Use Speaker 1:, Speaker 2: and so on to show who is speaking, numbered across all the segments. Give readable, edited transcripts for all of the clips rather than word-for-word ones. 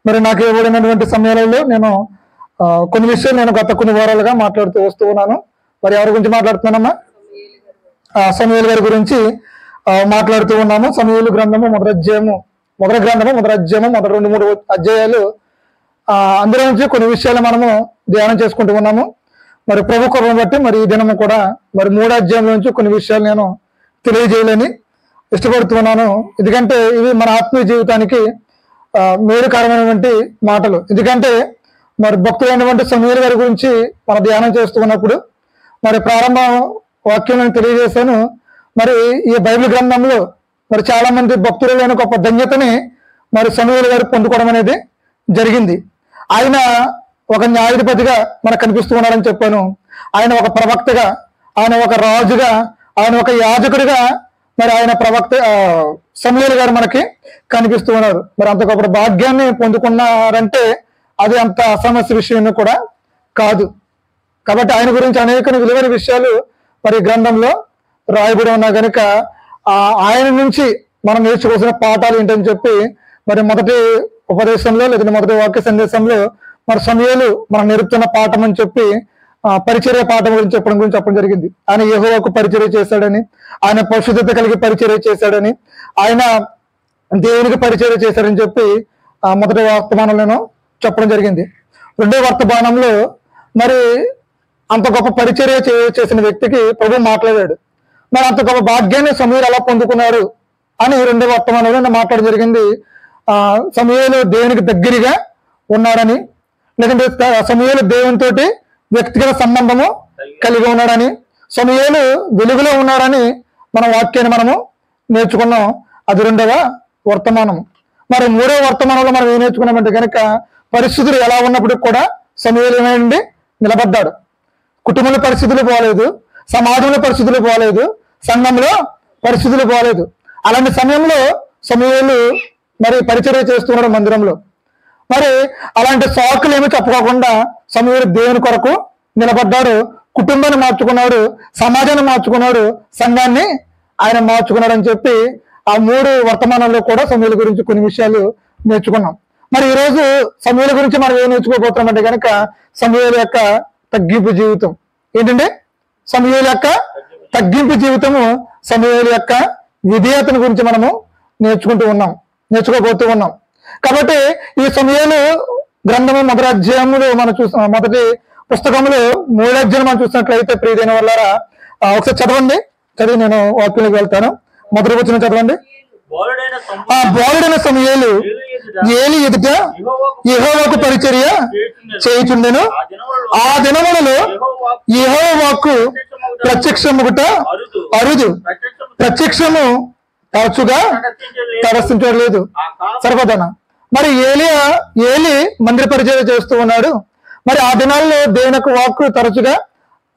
Speaker 1: మరి నాకు ఇవ్వబడినటువంటి సమయాలలో నేను కొన్ని విషయాలు నేను గత కొన్ని వారాలుగా మాట్లాడుతూ వస్తూ ఉన్నాను. మరి ఎవరి గురించి మాట్లాడుతున్నానమ్మా? సమూయేలు గారి గురించి మాట్లాడుతూ ఉన్నాము. సమూయేలు గ్రంథము మొదటి అధ్యాయము మొదటి 2-3 అధ్యాయాలు, అందులో నుంచి కొన్ని విషయాలు మనము ధ్యానం చేసుకుంటూ ఉన్నాము. మరి ప్రభు కృపను బట్టి మరి ఈ దినము కూడా మరి 3వ అధ్యాయం నుంచి కొన్ని విషయాలు నేను తెలియజేయాలని ఇష్టపడుతున్నాను. ఎందుకంటే ఇవి మన ఆత్మీయ జీవితానికి మేలుకరమైనటువంటి మాటలు. ఎందుకంటే మరి భక్తులైనటువంటి సమూయేలు గారి గురించి మనం ధ్యానం చేస్తున్నప్పుడు మరి ప్రారంభ వాక్యం నేను తెలియజేశాను. మరి ఈ బైబిల్ గ్రంథంలో మరి చాలా మంది భక్తులైన గొప్ప ధన్యతని మరి సమూయేలు గారు పొందుకోవడం అనేది జరిగింది. ఆయన ఒక న్యాయాధిపతిగా మనకు కనిపిస్తూ ఉన్నారని చెప్పాను. ఆయన ఒక ప్రవక్తగా, ఆయన ఒక రాజుగా, ఆయన ఒక యాజకుడిగా మరి ఆయన ప్రవక్త సమూయేలు గారు మనకి కనిపిస్తూ ఉన్నారు. మరి అంత గొప్ప భాగ్యాన్ని పొందుకున్నారంటే అది అంత అసమస్య విషయం కూడా కాదు. కాబట్టి ఆయన గురించి అనేక విలువైన విషయాలు మరి గ్రంథంలో రాయబడి ఉన్నా కనుక ఆయన నుంచి మనం నేర్చుకోవాల్సిన పాఠాలు ఏంటని చెప్పి మరి మొదటి ఉపదేశంలో లేదా మొదటి వాక్య సందేశంలో మరి సమూయేలు మనం నేర్పుతున్న పాఠం అని చెప్పి పరిచర్య పాఠం గురించి చెప్పడం జరిగింది. ఆయన యెహోవాకు పరిచర్య చేశాడని, ఆయన పరిశుద్ధత కలిగి పరిచర్య చేశాడని, ఆయన దేవునికి పరిచర్య చేశాడని చెప్పి మొదటి వర్తమానంలో చెప్పడం జరిగింది. రెండో వర్తమానంలో మరి అంత గొప్ప పరిచర్య చేసిన వ్యక్తికి ప్రభు మాట్లాడాడు. మరి అంత గొప్ప భాగ్యాన్ని సమూయేలు ఎలా పొందుకున్నారు అని రెండో వర్తమానంలో మాట్లాడడం జరిగింది. సమూయేలు దేవునికి దగ్గరగా ఉన్నాడని, లేదంటే సమూయేలు దేవునితోటి వ్యక్తిగత సంబంధము కలిగి ఉన్నాడని, సమూయేలు వెలుగులో ఉన్నాడని మన వాక్యాన్ని మనము నేర్చుకున్నాం. అది రెండవ వర్తమానం. మరి 3వ వర్తమానంలో మనం ఏం నేర్చుకున్నామంటే కనుక పరిస్థితులు ఎలా ఉన్నప్పటికి కూడా సమూయేలు ఏమైంది? నిలబడ్డాడు. కుటుంబంలో పరిస్థితులు బాగలేదు, సమాజంలో పరిస్థితులు బాగలేదు, సంఘంలో పరిస్థితులు బాగలేదు. అలాంటి సమయంలో సమూయేలు మరి పరిచర్య చేస్తున్నాడు మందిరంలో. మరి అలాంటి సాకులు ఏమీ చెప్పుకోకుండా సమూయేలు దేవుని కొరకు నిలబడ్డాడు. కుటుంబాన్ని మార్చుకున్నాడు, సమాజాన్ని మార్చుకున్నాడు, సంఘాన్ని ఆయన మార్చుకున్నాడు అని చెప్పి ఆ 3 వర్తమానాల్లో కూడా సమూయేలు గురించి కొన్ని విషయాలు నేర్చుకున్నాం. మరి ఈరోజు సమూయేలు గురించి మనం ఏం నేర్చుకోబోతున్నామంటే కనుక సమూయేలు యొక్క తగ్గింపు జీవితం. ఏంటంటే సమూయేలు యొక్క తగ్గింపు జీవితము, సమూయేలు యొక్క విధేయతను గురించి మనము నేర్చుకోబోతూ ఉన్నాం. కాబట్టి ఈ సమూయేలు గ్రంథము మొదటి అధ్యాయములు మనం మొదటి పుస్తకంలో 3వ అధ్యాయం మనం చూసినట్లయితే ప్రియదైన వాళ్ళారా ఒకసారి చదివి నేను వాక్యంలోకి వెళ్తాను. మొదటి వచనం చదవండి. బాలుడైన సమూయేలు ఏలీ ఎదుట యెహోవాకు పరిచర్య చేయుచుండెను. ఆ దినములలో యెహోవా వాక్కు ప్రత్యక్షమగుట అరుదు, ప్రత్యక్షము తరచుగా తరస్థించలేదు. సరిపోతానా? మరి ఏలి మందిర పరిచర్య చేస్తూ ఉన్నాడు. మరి ఆ దినాల్లో దేవుని యొక్క వాక్కు తరచుగా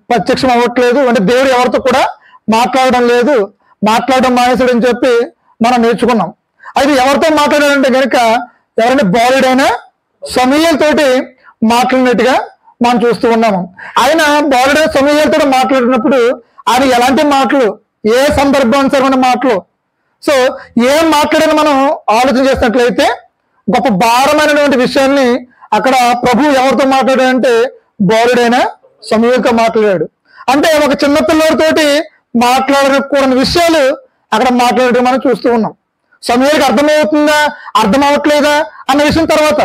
Speaker 1: ప్రత్యక్షం అవ్వట్లేదు. అంటే దేవుడు ఎవరితో కూడా మాట్లాడడం లేదు, మాట్లాడడం మానేసాడని చెప్పి మనం నేర్చుకున్నాం. అయితే ఎవరితో మాట్లాడాడంటే కనుక ఎవరైనా బాలుడైన సమూయేలు తోటి మాట్లాడినట్టుగా మనం చూస్తూ ఉన్నాము. ఆయన బాలుడైన సమూయేలుతో మాట్లాడినప్పుడు ఆయన ఎలాంటి మాటలు, ఏ సందర్భానుసారమైన మాటలు, సో ఏం మాట్లాడని మనం ఆలోచన చేసినట్లయితే గొప్ప భారమైనటువంటి విషయాన్ని అక్కడ ప్రభు ఎవరితో మాట్లాడాడంటే బాలుడైన సమూయేలుతో మాట్లాడాడు. అంటే ఒక చిన్న పిల్లడితోటి మాట్లాడకూడని విషయాలు అక్కడ మాట్లాడటం మనం చూస్తూ ఉన్నాం. సమూయేలుకి అర్థమవుతుందా, అర్థం అవ్వట్లేదా అన్న విషయం తర్వాత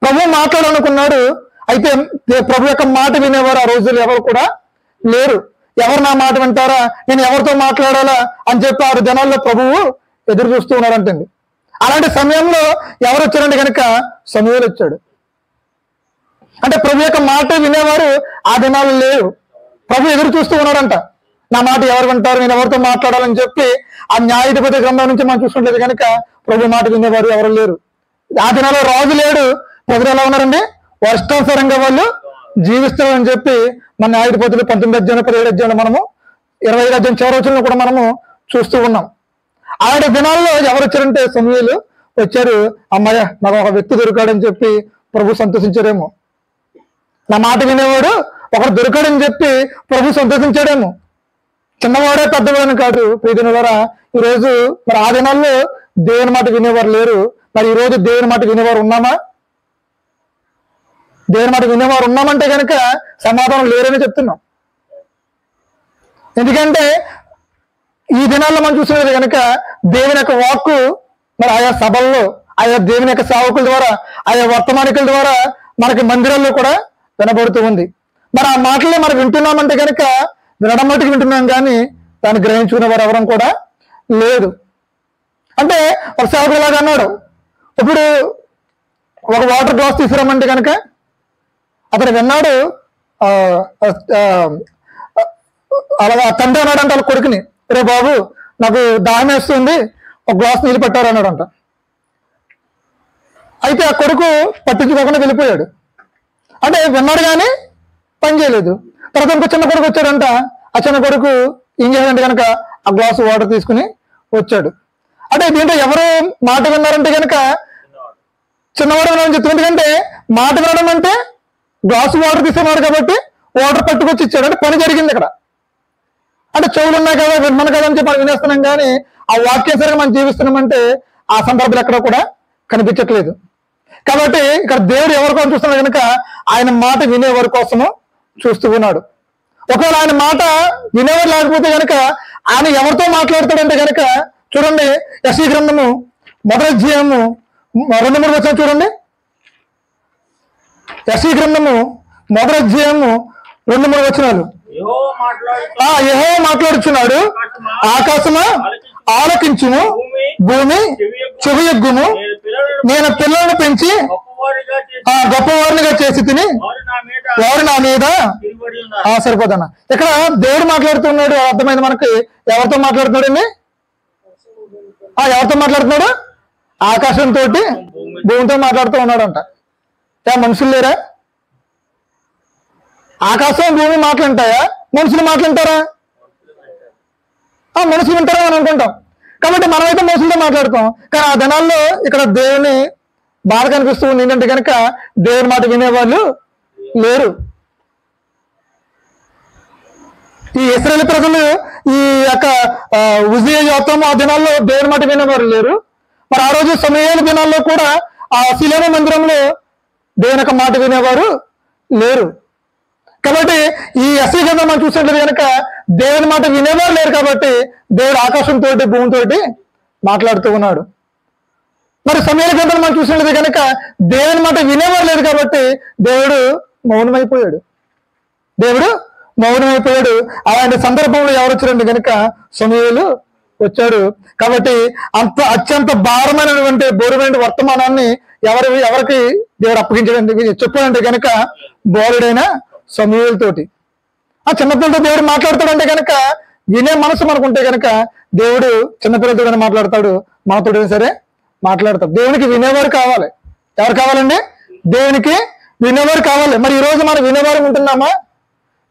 Speaker 1: ప్రభు మాట్లాడాలనుకున్నాడు. అయితే ప్రభు యొక్క మాట వినేవారు ఆ రోజులు ఎవరు కూడా లేరు. ఎవరు నా మాట వింటారా, నేను ఎవరితో మాట్లాడాలా అని చెప్పి 6 దినాల్లో ప్రభువు ఎదురు చూస్తూ ఉన్నాడంటండి. అలాంటి సమయంలో ఎవరు వచ్చారంటే కనుక సమూయేలు వచ్చాడు. అంటే ప్రభు యొక్క మాట వినేవారు ఆ దినాలు లేరు. ప్రభు ఎదురు చూస్తూ ఉన్నాడంట. నా మాట ఎవరు వింటారు, నేను ఎవరితో మాట్లాడాలని చెప్పి ఆ న్యాయాధిపతి గ్రంథం నుంచి మనం చూసుకుంటలేదు కనుక ప్రభు మాట వినేవారు ఎవరు లేరు. ఆ దినాల్లో రాజు లేడు, ప్రజలు ఎలా ఉన్నారండి? వర్షానుసారంగా వాళ్ళు జీవిస్తారని చెప్పి మన న్యాయాధిపతులు 19వ అధ్యాయం 17వ అధ్యాయంలో మనము 25వ అధ్యాయం చివరి వచనంలో కూడా మనము చూస్తూ ఉన్నాం. అలాంటి దినాల్లో ఎవరు వచ్చారంటే సమూయేలు వచ్చారు. అమ్మాయ నాకు ఒక వ్యక్తి దొరికాడని చెప్పి ప్రభు సంతోషించారేమో. నా మాట వినేవాడు ఒకడు దొరికాడని చెప్పి ప్రభు సంతోషించాడేమో. చిన్నవాడే పెద్దవాడని కాదు. ప్రియదిన ద్వారా ఈరోజు మరి ఆ దినాల్లో దేవుని మాట వినేవారు లేరు. మరి ఈరోజు దేవుని మాట వినేవారు ఉన్నామా? దేవుని మాట వినేవారు ఉన్నామంటే కనుక సమాధానం లేరని చెప్తున్నాం. ఎందుకంటే ఈ దినాల్లో మనం చూసినది కనుక దేవుని యొక్క వాక్కు మరి ఆయా సభల్లో, ఆయా దేవుని యొక్క సేవకుల ద్వారా, ఆయా వర్తమానికుల ద్వారా మనకి మందిరాల్లో కూడా వినబడుతూ ఉంది. మరి ఆ మాటలు మనం వింటున్నామంటే కనుక వినడం మట్టుకు వింటున్నాం, కానీ దాన్ని గ్రహించుకునే వారు ఎవరం కూడా లేదు. అంటే ఒక సేవకుడు ఇలాగా అన్నాడు, ఇప్పుడు ఒక వాటర్ గ్లాస్ తీసుకురామంటే కనుక అతను విన్నాడు, అలాగా తండ్రి అన్నాడంట వాళ్ళ కొడుకుని, రే బాబు నాకు దాహం వేస్తుంది, ఒక గ్లాస్ నీళ్ళు పెట్టారు అన్నాడంట. అయితే ఆ కొడుకు పట్టించుకోకుండా వెళ్ళిపోయాడు. అంటే విన్నాడు కానీ పని చేయలేదు. తర్వాత ఇంకో చిన్న కొడుకు వచ్చాడంట. ఆ చిన్న కొడుకు ఏం చేయాలంటే కనుక ఆ గ్లాసు వాటర్ తీసుకుని వచ్చాడు. అంటే దీంట్లో ఎవరు మాట విన్నారంటే కనుక చిన్నవాడు వినాలని చెప్తుంది. ఎందుకంటే మాట వినడం అంటే గ్లాసు వాటర్ తీసుకున్నాడు కాబట్టి వాటర్ పట్టుకొచ్చి ఇచ్చాడు, అంటే పని జరిగింది ఇక్కడ. అంటే చెవులు ఉన్నాయి కదా, విన్నాను కదా అని చెప్పి మనం వినేస్తున్నాం, కానీ ఆ వాక్యానుసారంగా మనం జీవిస్తున్నామంటే ఆ సందర్భాలు ఎక్కడ కూడా కనిపించట్లేదు. కాబట్టి ఇక్కడ దేవుడు ఎవరి కోసం చూస్తున్నాడు కనుక ఆయన మాట వినేవారి కోసము చూస్తూ ఉన్నాడు. ఒకవేళ ఆయన మాట వినేవారు లేకపోతే కనుక ఆయన ఎవరితో మాట్లాడతాడంటే కనుక చూడండి, యెషయా గ్రంథము 1వ అధ్యాయము 2-3 వచనం చూడండి. యెషయా గ్రంథము 1వ అధ్యాయము 2-3 వచనాలు. యెహోవా మాట్లాడుచున్నాడు, ఆకాశమా ఆలకించుము, భూమి చెవియొగ్గుము, నేను పిల్లలను పెంచి గొప్పవారినిగా చేసి తిని వారు నా మీద సరిపోతాను. ఇక్కడ దేవుడు మాట్లాడుతున్నాడు, అర్థమైంది మనకి. ఎవరితో మాట్లాడుతున్నాడండి? ఎవరితో మాట్లాడుతున్నాడు? ఆకాశంతో భూమితో మాట్లాడుతూ ఉన్నాడంట. మనుషులు లేరా? ఆకాశం భూమి మాట్లాంటాయా? మనుషులు మాట్లాంటారా? మనుషులు వింటారా అని అనుకుంటాం. కాబట్టి మనమైతే మనుషులతో మాట్లాడతాం. కానీ ఆ దినాల్లో ఇక్కడ దేవుని బాధ కనిపిస్తూ ఉంది. ఏంటంటే కనుక దేవుని మాట వినేవాళ్ళు లేరు. ఈ ఇశ్రాయేలు ప్రజలు ఈ యొక్క ఉజ్జియా యోతాము ఆ దినాల్లో దేవుని మాట వినేవారు లేరు. మరి ఆ రోజు సమూయేలు దినాల్లో కూడా ఆ షిలోము మందిరంలో దేవుని యొక్క మాట వినేవారు లేరు. కాబట్టి ఈ యెషయా గ్రంథం మనం చూసినట్లయితే కనుక దేవుని మాట వినేవారు లేరు. కాబట్టి దేవుడు ఆకాశంతో భూమితోటి మాట్లాడుతూ ఉన్నాడు. మరి సమూయేలు గ్రంథం మనం చూసినట్లయితే కనుక దేవుని మాట వినేవారు లేదు కాబట్టి దేవుడు మౌనమైపోయాడు. దేవుడు మౌనమైపోయాడు. అలాంటి సందర్భంలో ఎవరు వచ్చారంటే కనుక సమూయేలు వచ్చాడు. కాబట్టి అత్యంత భారమైనటువంటి బోరుడైన వర్తమానాన్ని ఎవరికి దేవుడు అప్పగించాడంటే చెప్పాడంటే కనుక బోరుడైన సమూయేలు తోటి. ఆ చిన్నపిల్లలతో దేవుడు మాట్లాడతాడంటే కనుక వినే మనసు మనకుంటే కనుక దేవుడు చిన్నపిల్లలతో మాట్లాడతాడు, మనతోటైనా సరే మాట్లాడతాడు. దేవునికి వినేవారు కావాలి. ఎవరు కావాలండి? దేవునికి వినేవారు కావాలి. మరి ఈ రోజు మనం వినేవారు ఉంటున్నామా,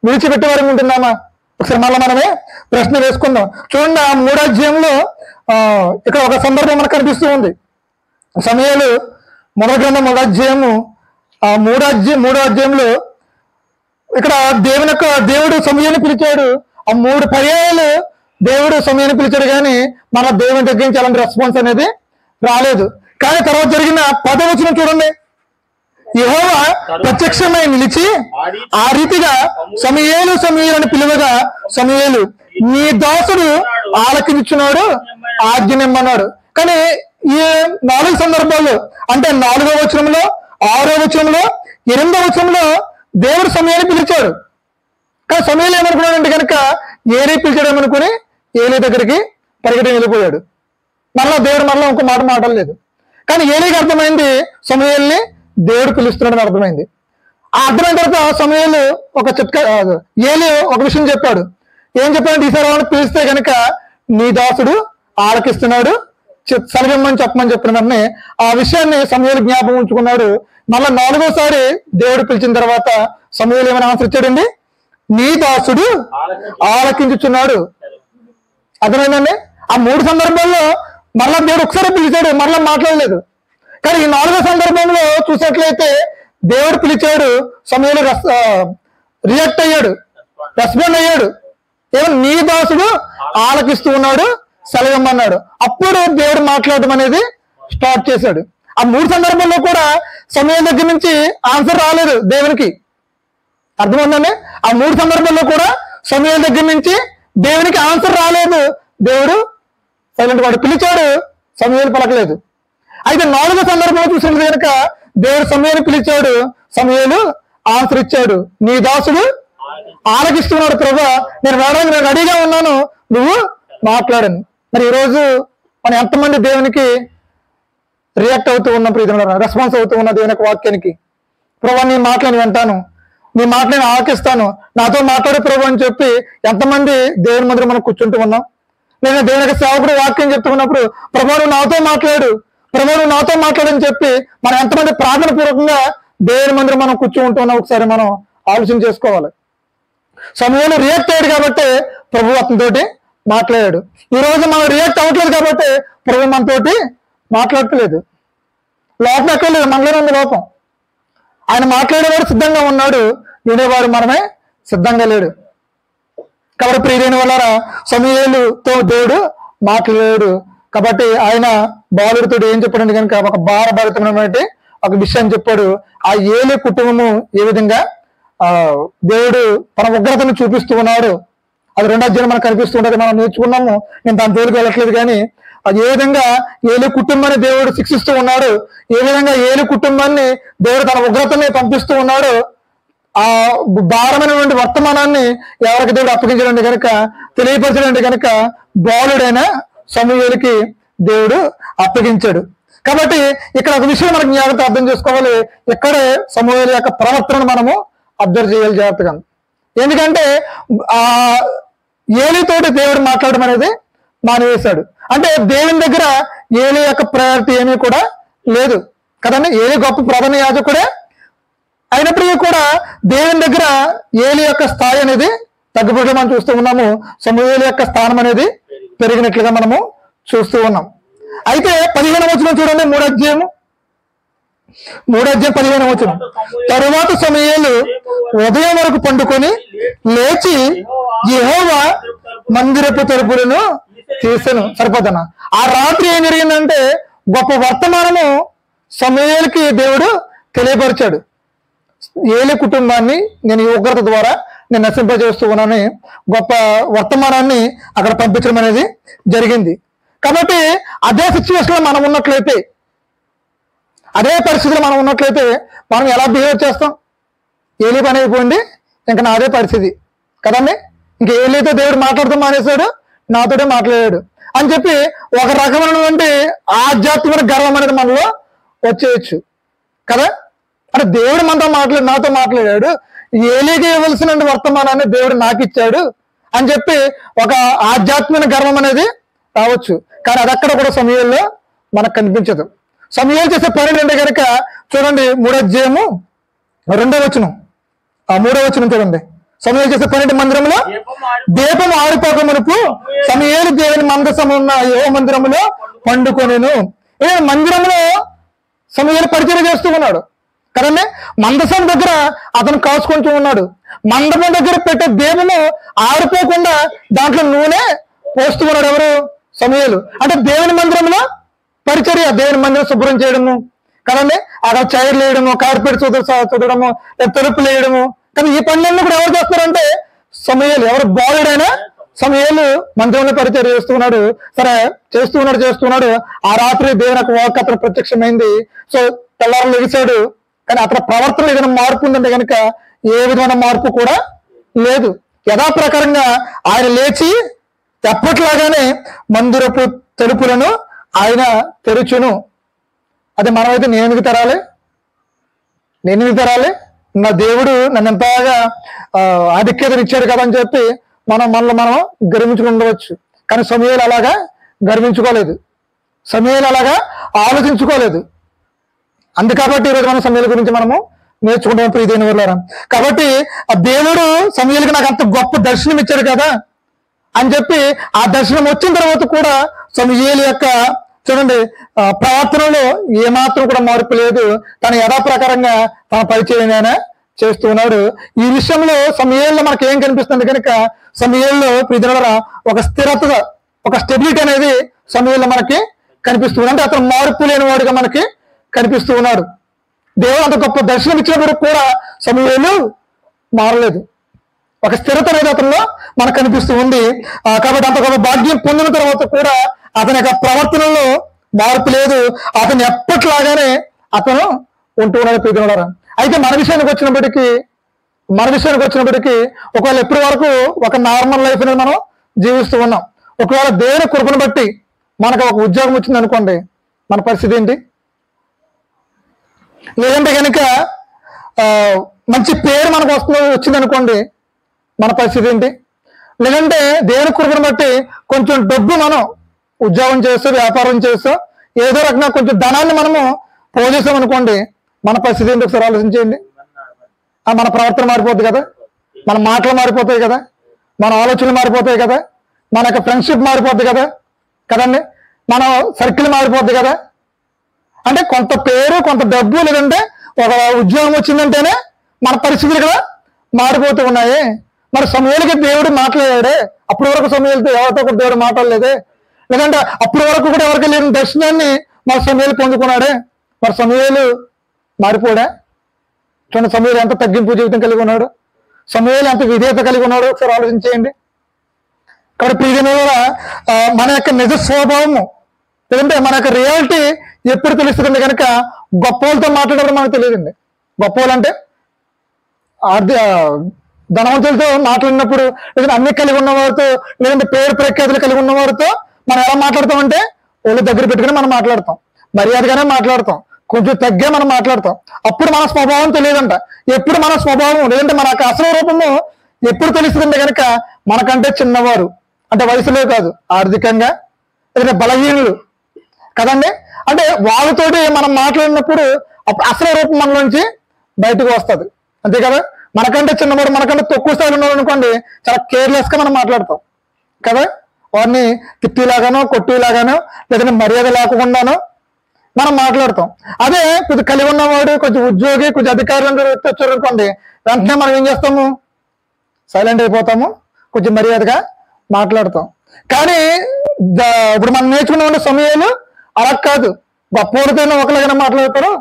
Speaker 1: విడిచిపెట్టేవారు ఉంటున్నామా? ఒకసారి మళ్ళీ మనమే ప్రశ్న వేసుకుందాం. చూడండి, ఆ 3వ అధ్యాయంలో ఇక్కడ ఒక సందర్భం మనకు కనిపిస్తూ ఉంది. సమూయేలు మొదటి గ్రంథం 1వ అధ్యాయము 3వ అధ్యాయంలో ఇక్కడ దేవుడు సమూయేలుని పిలిచాడు. ఆ 3 పర్యాయాలు దేవుడు సమూయేలుని పిలిచాడు, కానీ మన దేవుని దగ్గర నుంచి అలాంటి రెస్పాన్స్ అనేది రాలేదు. కానీ తర్వాత జరిగిన 10వ వచనం చూడండి. యెహోవా ప్రత్యక్షమై నిలిచి ఆ రీతిగా సమూయేలు సమూయేలు అని పిలువగా సమూయేలు నీ దాసుడు ఆలకించున్నాడు, ఆజ్ఞనిమ్మన్నాడు. కానీ ఈ 4 సందర్భాల్లో, అంటే 4వ వచనంలో, 6వ వచనంలో, 8వ వచనంలో దేవుడు సమూయేలుని పిలిచాడు. కానీ సమూయేలు ఏమనుకున్నాడంటే కనుక ఏలీ పిలిచాడేమనుకుని ఏలీ దగ్గరికి పరిగెత్తి వెళ్ళిపోయాడు. మరలా దేవుడు మరలా ఇంకో మాట మాట్లాడలేదు. కానీ ఏలీకి అర్థమైంది సమూయేలుని దేవుడు పిలుస్తున్నాడని అర్థమైంది. ఆ అర్థమైన తర్వాత సమూయేలు ఏలీ ఒక విషయం చెప్పాడు. ఏం చెప్పాడంటే ఈసారి వాళ్ళని పిలిస్తే కనుక నీ దాసుడు ఆలకిస్తున్నాడు, సలగమ్మని చెప్పమని చెప్పిన వెంటనే ఆ విషయాన్ని సమూయేలు జ్ఞాపకం ఉంచుకున్నాడు. మళ్ళా 4వసారి దేవుడు పిలిచిన తర్వాత సమూయేలు ఏమైనా ఆన్సర్ ఇచ్చాడండి? నీ దాసుడు ఆలకించుచున్నాడు. అర్థమైందండి? ఆ 3 సందర్భాల్లో మళ్ళా దేవుడు ఒకసారి పిలిచాడు, మళ్ళా మాట్లాడలేదు. కానీ ఈ 4వ సందర్భంలో చూసినట్లయితే దేవుడు పిలిచాడు, సమూయేలు రియాక్ట్ అయ్యాడు, రెస్పాండ్ అయ్యాడు. ఏమన్నా నీ దాసుడు ఆలకిస్తూ ఉన్నాడు, సెలవమ్మన్నాడు. అప్పుడు దేవుడు మాట్లాడడం అనేది స్టార్ట్ చేశాడు. ఆ 3 సందర్భాల్లో కూడా సమూయేలు దగ్గర నుంచి ఆన్సర్ రాలేదు దేవునికి. అర్థమైందండి? ఆ 3 సందర్భాల్లో కూడా సమూయేలు దగ్గర నుంచి దేవునికి ఆన్సర్ రాలేదు. దేవుడు సైలెంట్ వాడు పిలిచాడు, సమూయేలు పలకలేదు. అయితే 4వ సందర్భంలో చూసినట్టు కనుక దేవుడు సమూయేలు పిలిచాడు, సమూయేలు ఆన్సర్ ఇచ్చాడు, నీ దాసుడు ఆలకిస్తున్నాడు ప్రభా, నేను రావడానికి రెడీగా ఉన్నాను, నువ్వు మాట్లాడను. మరి ఈరోజు మనం ఎంతమంది దేవునికి రియాక్ట్ అవుతూ ఉన్నాం, రెస్పాన్స్ అవుతూ ఉన్న దేవుని వాక్యానికి? ప్రభా నీ మాటలను వింటాను, నీ మాటలను ఆలకిస్తాను, నాతో మాట్లాడే ప్రభు అని చెప్పి ఎంతమంది దేవుని మందిరం మనం కూర్చుంటూ ఉన్నాం? నేను దేవునికి సేవకుడు వాక్యం చెప్తున్నప్పుడు ప్రభు నువ్వు నాతో మాట్లాడు, ప్రభు నువ్వు నాతో మాట్లాడని చెప్పి మనం ఎంతమంది ప్రార్థన పూర్వకంగా దేవుని మందిరం మనం కూర్చుంటూ ఉన్నాం? ఒకసారి మనం ఆలోచన చేసుకోవాలి. సమూయేలు రియాక్ట్ అయ్యాడు కాబట్టి ప్రభు అతనితోటి మాట్లాడాడు. ఈ రోజు మనం రియాక్ట్ అవ్వట్లేదు కాబట్టి ప్రభు మనతోటి మాట్లాడట్లేదు. లోపం ఎక్కడ లేదు, మనలోనే ఉంది లోపం. ఆయన మాట్లాడేవాడు సిద్ధంగా ఉన్నాడు, వినేవాడు మనమే సిద్ధంగా లేడు. కాబట్టి ప్రియమైన వాళ్ళారా, సమూయేలుతో దేవుడు మాట్లాడాడు. కాబట్టి ఆయన బాలుడితో ఏం చెప్పాడంటే కనుక ఒక భారభరితమైనటువంటి ఒక విషయాన్ని చెప్పాడు. ఆ ఏలి కుటుంబము ఏ విధంగా దేవుడు తన ఉగ్రతను చూపిస్తూ ఉన్నాడు, అది 2వ అధ్యాయం మనకు కనిపిస్తూ ఉంటుంది, మనం నేర్చుకున్నాము. నేను దాని జోలికి వెళ్ళట్లేదు. కానీ అది ఏ విధంగా ఏలి కుటుంబాన్ని దేవుడు శిక్షిస్తూ ఉన్నాడు, ఏ విధంగా ఏలి కుటుంబాన్ని దేవుడు తన ఉగ్రతని పంపిస్తూ ఉన్నాడు, ఆ భారమైనటువంటి వర్తమానాన్ని ఎవరికి దేవుడు అప్పగించడండి కనుక, తెలియపరచడండి కనుక బాలుడైన సమూయేలుకి దేవుడు అప్పగించాడు. కాబట్టి ఇక్కడ ఒక విషయం మనకు జాగ్రత్త అర్థం చేసుకోవాలి. ఇక్కడే సమూయేలు యొక్క ప్రవర్తనను మనము అబ్జర్వ్ చేయాలి జాగ్రత్తగా. ఎందుకంటే ఆ ఏలితోటి దేవుడు మాట్లాడడం అనేది మానివేశాడు. అంటే దేవుని దగ్గర ఏలి యొక్క ప్రయారిటీ ఏమీ కూడా లేదు కదండి. ఏలి గొప్ప ప్రధాన యాజకుడే అయినప్పటికీ కూడా దేవుని దగ్గర ఏలి యొక్క స్థాయి అనేది తగ్గిపోయి మనం చూస్తూ ఉన్నాము. సమూయేలు యొక్క స్థానం అనేది పెరిగినట్లుగా మనము చూస్తూ ఉన్నాం. అయితే 15వ వచనం చూడండి, 3వ అధ్యాయం 15వ వచనం. తరువాత సమూయేలు ఉదయం వరకు పండుకొని లేచి యెహోవా మందిరపు తలుపులను తీసెను. సరిపోతానా? ఆ రాత్రి ఏం జరిగిందంటే గొప్ప వర్తమానము సమూయేలుకి దేవుడు తెలియపరిచాడు. ఏలి కుటుంబాన్ని నేను ఈ ఉగ్రత ద్వారా నేను నశింపజేస్తూ ఉన్నానని గొప్ప వర్తమానాన్ని అక్కడ పంపించడం అనేది జరిగింది. కాబట్టి అదే సిచ్యువేషన్లో మనం ఉన్నట్లయితే, అదే పరిస్థితిలో మనం ఉన్నట్లయితే మనం ఎలా బిహేవ్ చేస్తాం? ఏలి పని అయిపోయింది, ఇంకా నాదే పరిస్థితి కదండి. ఇంక ఏలితో దేవుడు మాట్లాడుతూ మానేశాడు, నాతోటే మాట్లాడాడు అని చెప్పి ఒక రకమైనటువంటి ఆధ్యాత్మిక గర్వం అనేది మనలో వచ్చేయచ్చు కదా. అంటే దేవుడు నాతో మాట్లాడాడు, ఏలికి ఇవ్వాల్సిన వర్తమానాన్ని దేవుడు నాకు ఇచ్చాడు అని చెప్పి ఒక ఆధ్యాత్మిక గర్వం అనేది రావచ్చు. కానీ అది అక్కడ కూడా సమూయేలులో మనకు కనిపించదు. సమూయేలు చేసే పని అంటే కనుక చూడండి, 3వ అధ్యాయము 2వ వచనం, 3వ వచనం చూడండి. సమూయేలు చేసే పని మందిరంలో దీపం ఆరిపోక మునుపు సమూయేలు దేవుని మందసం ఉన్న యెహోవా మందిరంలో పండుకొనెను. మందిరంలో సమూయేలు పరిచయం చేస్తూ ఉన్నాడు కదండి. మందసం దగ్గర అతను కాచుకుంటూ ఉన్నాడు. మండపం దగ్గర పెట్టే దీపము ఆరిపోకుండా దాంట్లో నూనె పోస్తూ ఉన్నాడు. ఎవరు? సమూయేలు. అంటే దేవుని మందిరంలో పరిచర్య, దేవుని మందిరం శుభ్రం చేయడము కదండి, అక్కడ చైర్లు వేయడము, కార్పెట్ చుదడము, తలుపులు వేయడము. కానీ ఈ పనులన్నీ కూడా ఎవరు చేస్తారంటే సమూయేలు. ఎవరు? బాలుడైనా సమూయేలు మందిరంలో పరిచర్య చేస్తున్నాడు. సరే, చేస్తున్నాడు. ఆ రాత్రి దేవుని యొక్క వాక్కు అతను ప్రత్యక్షమైంది. సో తెల్లారు లెగిశాడు. కానీ అతని ప్రవర్తన ఏదైనా మార్పు ఉందంటే కనుక ఏ విధమైన మార్పు కూడా లేదు. యథాప్రకారంగా ఆయన లేచి ఎప్పట్లాగానే మందిరపు తలుపులను ఆయన తెరుచును. అది మనమైతే నేను ఎందుకు తెరాలి? నా దేవుడు నన్ను ఎంతగా ఆధిక్యతను ఇచ్చాడు కదా అని చెప్పి మనం గర్వించుకుని ఉండవచ్చు. కానీ సమూయేలు అలాగా గర్వించుకోలేదు, సమూయేలు అలాగా ఆలోచించుకోలేదు. అందుకాబట్టి ఈరోజు మనం సమూయేలు గురించి మనము నేర్చుకుంటాం ప్రియమైన వారులారా. కాబట్టి ఆ దేవుడు సమూయేలుకి నాకు అంత గొప్ప దర్శనం ఇచ్చాడు కదా అని చెప్పి ఆ దర్శనం వచ్చిన తర్వాత కూడా సమూయేలు యొక్క చూడండి ప్రవర్తనలో ఏమాత్రం కూడా మార్పు లేదు. తన యథాప్రకారంగా తన పరిచయం చేస్తూ ఉన్నాడు. ఈ విషయంలో సమూయేలులో మనకి ఏం కనిపిస్తుంది కనుక సమూయేలులో ప్రియమైన ఒక స్థిరత, ఒక స్టెబిలిటీ అనేది సమూయేలులో మనకి కనిపిస్తుంది. అంటే అతను మార్పు లేని వాడుగా మనకి కనిపిస్తూ ఉన్నాడు. దేవుడు అంత గొప్ప దర్శనం ఇచ్చినప్పుడు కూడా సమూయేలు మారలేదు. ఒక స్థిరత అనేది అతనిలో మనకు కనిపిస్తూ ఉంది. కాబట్టి అంత గొప్ప భాగ్యం పొందిన తర్వాత కూడా అతని యొక్క ప్రవర్తనలో మార్పు లేదు. అతను ఎప్పట్లాగానే అతను ఉంటూ ఉన్నాడు ప్రియమైనవారా. అయితే మన విషయానికి వచ్చినప్పటికీ ఒకవేళ ఎప్పటి వరకు ఒక నార్మల్ లైఫ్ అనేది మనం జీవిస్తూ ఉన్నాం. ఒకవేళ దేవుని కృపను బట్టి మనకు ఒక ఉద్యోగం వచ్చింది అనుకోండి, మన పరిస్థితి ఏంటి? లేదంటే కనుక మంచి పేరు మనకు వచ్చింది అనుకోండి, మన పరిస్థితి ఏంటి? లేదంటే దేవుని కృపను బట్టి కొంచెం డబ్బు మనం ఉద్యోగం చేస్తూ వ్యాపారం చేస్తూ ఏదో రకంగా కొంచెం ధనాన్ని మనము పోజేసాం అనుకోండి, మన పరిస్థితి ఏంటి? ఒకసారి ఆలోచించేయండి. మన ప్రవర్తన మారిపోద్ది కదా, మన మాటలు మారిపోతాయి కదా, మన ఆలోచనలు మారిపోతాయి కదా, మన యొక్క ఫ్రెండ్షిప్ మారిపోద్ది కదా కదండి, మన సర్కిల్ మారిపోద్ది కదా. అంటే కొంత పేరు, కొంత డబ్బు, లేదంటే ఒక ఉద్యోగం వచ్చిందంటేనే మన పరిస్థితులు కూడా మారిపోతూ ఉన్నాయి. మరి సమూయేలుకి దేవుడు మాట్లాడాడే, అప్పటి వరకు సమూయేలుతో ఎవరితో కూడా దేవుడు మాట్లాడలేదే. లేదంటే అప్పటి వరకు కూడా ఎవరికి లేని దర్శనాన్ని మరి సమూయేలు పొందుకున్నాడే. మరి సమూయేలు మారిపోడా? చూడండి, సమూయేలు ఎంత తగ్గింపు జీవితం కలిగి ఉన్నాడు, సమూయేలు ఎంత విధేయత కలిగి ఉన్నాడు, ఒకసారి ఆలోచించేయండి. కాబట్టి ప్రియమైన మన యొక్క నిజ స్వభావము, లేదంటే మన యొక్క రియాలిటీ ఎప్పుడు తెలుస్తుంది కనుక గొప్ప వాళ్ళతో మాట్లాడడం మనకు తెలియదండి. గొప్ప వాళ్ళు అంటే ధనవంతులతో మాట్లాడినప్పుడు, లేదంటే అన్ని కలిగి ఉన్నవారితో, లేదంటే పేరు ప్రఖ్యాతులు కలిగి ఉన్నవారితో మనం ఎలా మాట్లాడతామంటే వాళ్ళు దగ్గర పెట్టుకుని మనం మాట్లాడతాం, మర్యాదగానే మాట్లాడతాం, కొంచెం తగ్గే మనం మాట్లాడతాం. అప్పుడు మన స్వభావం తెలియదంట. ఎప్పుడు మన స్వభావం, లేదంటే మన అసలు రూపము ఎప్పుడు తెలుస్తుందంటే కనుక మనకంటే చిన్నవారు, అంటే వయసులో కాదు, ఆర్థికంగా లేదంటే బలహీనులు కదండి, అంటే వాళ్ళతోటి మనం మాట్లాడినప్పుడు అప్పుడు అసలు రూపం మనలోంచి బయటకు వస్తుంది, అంతే కదా. మనకంటే చిన్నవాడు, మనకంటే తక్కువ స్థాయిలో ఉన్నాడు అనుకోండి, చాలా కేర్లెస్ గా మనం మాట్లాడతాం కదా. వారిని తిట్టిలాగానో కొట్టిలాగానో లేదంటే మర్యాద లేకుండానో మనం మాట్లాడతాం. అదే కొంచెం కలిగి ఉన్నవాడు, కొంచెం ఉద్యోగి, కొంచెం అధికారులు వచ్చారు అనుకోండి, వెంటనే మనం ఏం చేస్తాము? సైలెంట్ అయిపోతాము, కొంచెం మర్యాదగా మాట్లాడతాం. కానీ ఇప్పుడు మనం నేర్చుకున్న సమూయేలు అలా కాదు. గొప్పవాడితోనే ఒకలాగానే మాట్లాడతాడు,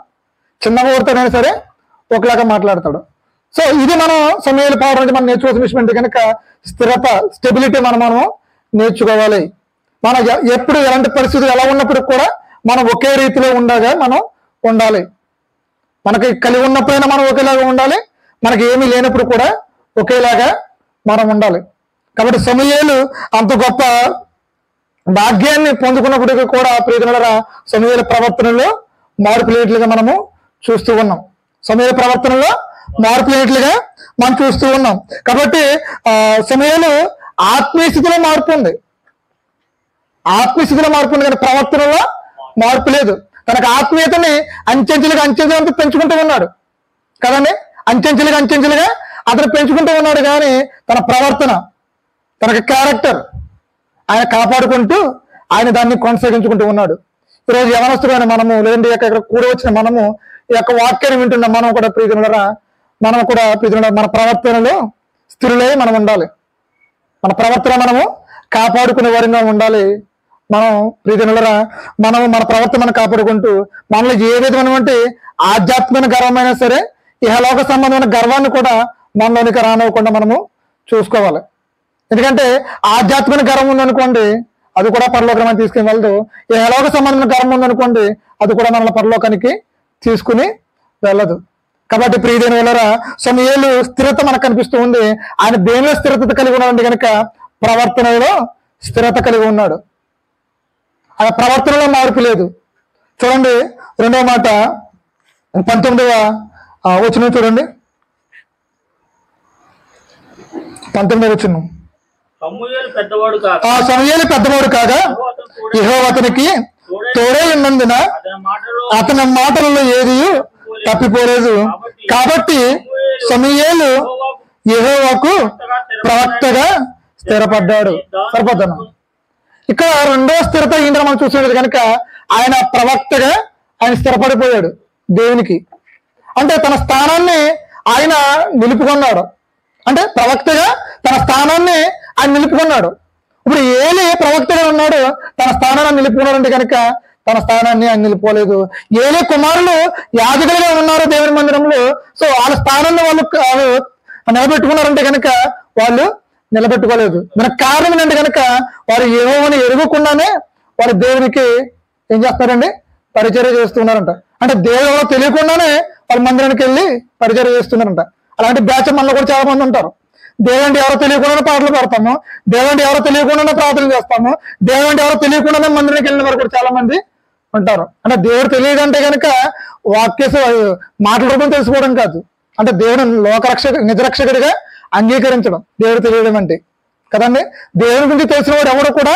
Speaker 1: చిన్నవాడితోనైనా సరే ఒకలాగా మాట్లాడతాడు. సో ఇది మనం సమూయేలు పవర్ నుంచి మనం నేర్చుకోవాల్సిన విషయం అంటే కనుక స్థిరత, స్టెబిలిటీ మనం నేర్చుకోవాలి. మన ఎప్పుడు ఎలాంటి పరిస్థితులు ఎలా ఉన్నప్పుడు కూడా మనం ఒకే రీతిలో ఉండగా మనం ఉండాలి. మనకి కలిగి ఉన్నప్పుడైనా మనం ఒకేలాగా ఉండాలి, మనకి ఏమీ లేనప్పుడు కూడా ఒకేలాగా మనం ఉండాలి. కాబట్టి సమూయేలు అంత గొప్ప భాగ్యాన్ని పొందుకున్నప్పటికీ కూడా ప్రియమైనవారా సమూయేలు ప్రవర్తనలో మార్పు లేనట్లుగా మనము చూస్తూ ఉన్నాం. సమూయేలు ప్రవర్తనలో మార్పు లేనట్లుగా మనం చూస్తూ ఉన్నాం. కాబట్టి సమూయేలు ఆత్మీయ స్థితిలో మార్పు ఉంది, కానీ ప్రవర్తనలో మార్పు లేదు. తనకు ఆత్మీయతని అంచెంచెలుగా పెంచుకుంటూ ఉన్నాడు కదండి, అంచెంచెలుగా అతను పెంచుకుంటూ ఉన్నాడు. కానీ తన ప్రవర్తన, తనకి క్యారెక్టర్ ఆయన కాపాడుకుంటూ ఆయన దాన్ని కొనసాగించుకుంటూ ఉన్నాడు. ఈరోజు యవనస్తుడైన మనము, లేదంటే ఇక్కడ కూడి వచ్చిన మనము ఈ యొక్క వాక్యాన్ని వింటున్నాం. మనం కూడా ప్రియమైనవారా మన ప్రవర్తనలో స్థిరులై మనం ఉండాలి. మన ప్రవర్తన మనము కాపాడుకునే వారిగా ఉండాలి. మనం ప్రియమైనవారా మన ప్రవర్తన కాపాడుకుంటూ మనలో ఏ విధమైనటువంటి ఆధ్యాత్మిక గర్వమైనా సరే, ఇహలోక సంబంధమైన గర్వాన్ని కూడా మనలోనికి రానివ్వకుండా మనము చూసుకోవాలి. ఎందుకంటే ఆధ్యాత్మిక గర్వం ఉందనుకోండి, అది కూడా పరలోకానికి తీసుకుని వెళ్ళదు. ఇహలోక సంబంధమైన గర్వం ఉందనుకోండి, అది కూడా మన పరలోకానికి తీసుకుని వెళ్ళదు. కాబట్టి ప్రియమైన వాళ్ళరా సమూయేలు స్థిరత మనకు కనిపిస్తూ ఉంది. ఆయన దేనిలో స్థిరత కలిగి ఉన్నాడంటే కనుక ప్రవర్తనలో స్థిరత కలిగి ఉన్నాడు. ఆయన ప్రవర్తనలో మార్పు లేదు. చూడండి 2వ మాట 19వ వచనం చూడండి, 19వ వచనం.
Speaker 2: సమూయేలు పెద్దవాడు
Speaker 1: కాగా యెహోవా అతనికి తోడై ఉన్నందున అతని మాటలలో ఏది తప్పిపోలేదు. కాబట్టి సమూయేలు యెహోవాకు ప్రవక్తగా స్థిరపడ్డాడు. సరిపోతాను. ఇక్కడ రెండో స్థిరత ఏంటో మనం చూసినట్టు కనుక ఆయన ప్రవక్తగా ఆయన స్థిరపడిపోయాడు దేవునికి. అంటే తన స్థానాన్ని ఆయన నిలుపుకున్నాడు. అంటే ప్రవక్తగా తన స్థానాన్ని ఆయన నిలుపుకున్నాడు. ఇప్పుడు ఏలి ప్రవక్తగా ఉన్నాడు, తన స్థానాన్ని నిలుపుకున్నాడు అంటే కనుక తన స్థానాన్ని ఆయన నిలిపోలేదు. ఏలే కుమారులు యాజకులుగా ఉన్నారు దేవుని మందిరంలో. సో వాళ్ళ స్థానాన్ని వాళ్ళు నిలబెట్టుకున్నారంటే కనుక వాళ్ళు నిలబెట్టుకోలేదు. దానికి కారణం ఏంటంటే కనుక వారు యెహోవాను ఎరుగుకుండానే వారు దేవునికి ఏం చేస్తారండి, పరిచర్య చేస్తున్నారంట. అంటే దేవుడు తెలియకుండానే వాళ్ళ మందిరానికి వెళ్ళి పరిచర్య చేస్తున్నారంట. అలాంటి బ్యాచ్ మనలో కూడా చాలా మంది ఉంటారు. దేవుడి ఎవరో తెలియకుండానే పాటలు పాడతాము, దేవుడి ఎవరో తెలియకుండానే ప్రార్థన చేస్తాము, దేవుడి ఎవరో తెలియకుండానే మందిరానికి వెళ్ళిన వారు కూడా చాలా మంది ఉంటారు. అంటే దేవుడు తెలియదంటే కనుక మాటల రూపం తెలుసుకోవడం కాదు, అంటే దేవుడు నిజరక్షకుడిగా అంగీకరించడం దేవుడు తెలియడం అంటే కదండి. దేవుని గురించి తెలిసిన వాడు ఎవడు కూడా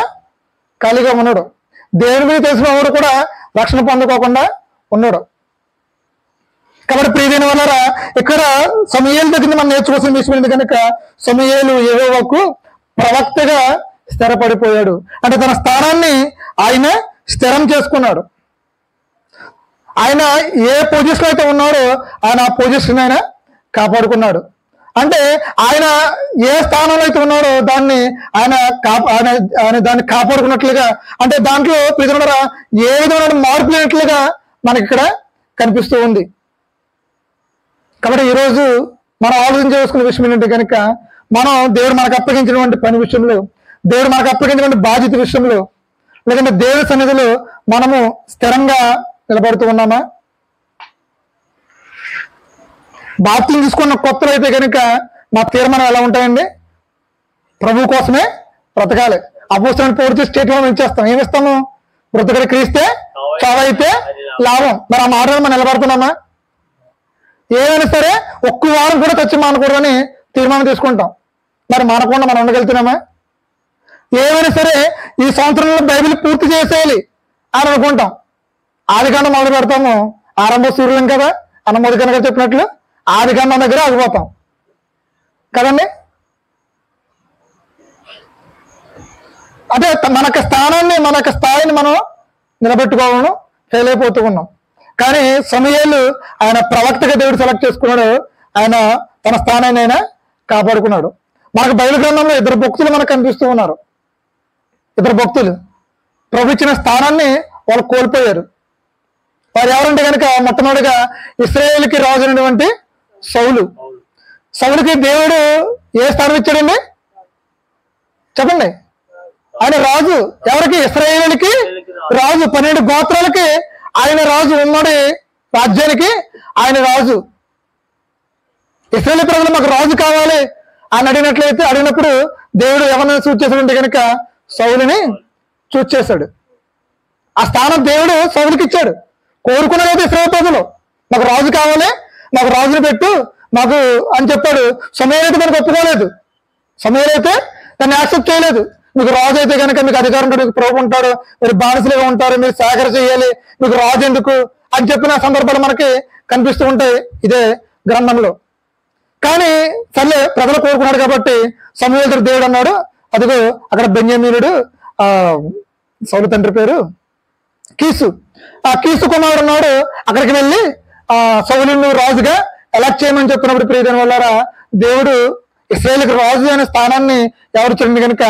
Speaker 1: ఖాళీగా ఉన్నాడు, దేవుని గురించి తెలిసిన వాడు కూడా రక్షణ పొందుకోకుండా ఉన్నాడు. కాబట్టి ప్రియమైన వాళ్ళారా, ఇక్కడ సమూయేలు దగ్గర మనం నేర్చుకోవాల్సిన విషయం ఏంటి కనుక సమూయేలు యెహోవాకు ప్రవక్తగా స్థిరపడిపోయాడు. అంటే తన స్థానాన్ని ఆయన స్థిరం చేసుకున్నాడు. ఆయన ఏ పొజిషన్ అయితే ఉన్నాడో ఆయన ఆ పొజిషన్ ఆయన కాపాడుకున్నాడు. అంటే ఆయన ఏ స్థానంలో అయితే ఉన్నాడో దాన్ని ఆయన దాన్ని కాపాడుకున్నట్లుగా, అంటే దాంట్లో ప్రియమైన ఏ విధమైన మార్పు లేనట్లుగా మనకి ఇక్కడ కనిపిస్తూ ఉంది. కాబట్టి ఈరోజు మనం ఆలోచన చేసుకునే విషయం ఏంటంటే కనుక మనం దేవుడు మనకు అప్పగించినటువంటి పని విషయంలో, దేవుడు మనకు అప్పగించినటువంటి బాధ్యత విషయంలో, లేదంటే దేవుడి సన్నిధిలో మనము స్థిరంగా నిలబడుతూ ఉన్నామా? బాప్తిజం తీసుకున్న కొత్తలో అయితే కనుక మా తీర్మానం ఎలా ఉంటాయండి? ప్రభు కోసమే బ్రతకాలి. అపోస్తలుని పూర్తి స్టేట్మెంట్ ఇచ్చేస్తాం. ఏమిస్తాము? బ్రతకడి క్రీస్తే చావైతే లాభం. మరి ఆ మాటలు మనం నిలబడుతున్నామా? ఏమైనా సరే ఒక్క వారం కూడా తెచ్చి మానకూడదని తీర్మానం తీసుకుంటాం. మరి మానకుండా మనం ఉండగలుగుతున్నామా? ఏమైనా సరే ఈ సంవత్సరంలో బైబిల్ పూర్తి చేసేయాలి అని అనుకుంటాం. ఆదికాండం మొదలు పెడతాము, ఆరంభ సూర్యులం కదా అన్న మొదటి గారు చెప్పినట్లు ఆదికాండం దగ్గర ఆగిపోతాం కదండి. అదే మనకు స్థాయిని మనం నిలబెట్టుకోవడం ఫెయిల్ అయిపోతూ ఉన్నాం. కానీ సమూయేలు ఆయన ప్రవక్తగా దేవుడు సెలెక్ట్ చేసుకున్నాడు. ఆయన తన స్థానాన్ని ఆయన కాపాడుకున్నాడు. మనకు బైబిల్ గ్రంథంలో ఇద్దరు భక్తులు మనకు కనిపిస్తూ ఉన్నారు. ఇద్దరు భక్తులు ప్రభు ఇచ్చిన స్థానాన్ని వాళ్ళు కోల్పోయారు. వారు ఎవరంటే కనుక మొట్టమొదటిగా ఇశ్రాయేలుకి రాజు అయినటువంటి సౌలుకి దేవుడు ఏ స్థానం ఇచ్చాడండి చెప్పండి? ఆయన రాజు. ఎవరికి? ఇశ్రాయేలుకి రాజు. 12 గోత్రాలకి ఆయన రాజు. ఉమ్మడి రాజ్యానికి ఆయన రాజు. ఇశ్రాయేలు ప్రజలు మాకు రాజు కావాలి అని అడిగినప్పుడు దేవుడు ఎవరిని చూస్ చేశాడంటే కనుక సౌలుని చూస్ చేశాడు. ఆ స్థానం దేవుడు సౌలుకి ఇచ్చాడు. కోరుకున్నది ఇశ్రాయేలు ప్రజలు మాకు రాజు కావాలి, మాకు రాజుని పెట్టు మాకు అని చెప్పాడు. సమూయేలు అయితే దానికి ఒప్పుకోలేదు. సమూయేలు అయితే దాన్ని యాక్సెప్ట్ చేయలేదు. మీకు రాజు అయితే కనుక మీకు అధికారం ఉంటాడు, మీకు ప్రభు ఉంటాడు, మీరు బానిసలుగా ఉంటారు, మీరు సేకరణ చేయాలి, మీకు రాజు ఎందుకు అని చెప్పిన సందర్భాలు మనకి కనిపిస్తూ ఉంటాయి ఇదే గ్రంథంలో. కానీ సర్లే ప్రజలు కోరుకున్నాడు కాబట్టి సమూయేలు దేవుడు అన్నాడు, అదిగో అక్కడ బెన్యామీనుడు, సౌలు తండ్రి పేరు కీసు, ఆ కీసు కుమారుడు ఉన్నాడు, అక్కడికి వెళ్ళి సౌలును రాజుగా ఎలక్ట్ చేయమని చెప్పినప్పుడు ప్రియమైన వాళ్ళారా, దేవుడు ఇశ్రాయేలుకి రాజు అనే స్థానాన్ని ఎవరు ఇచ్చాడు కనుక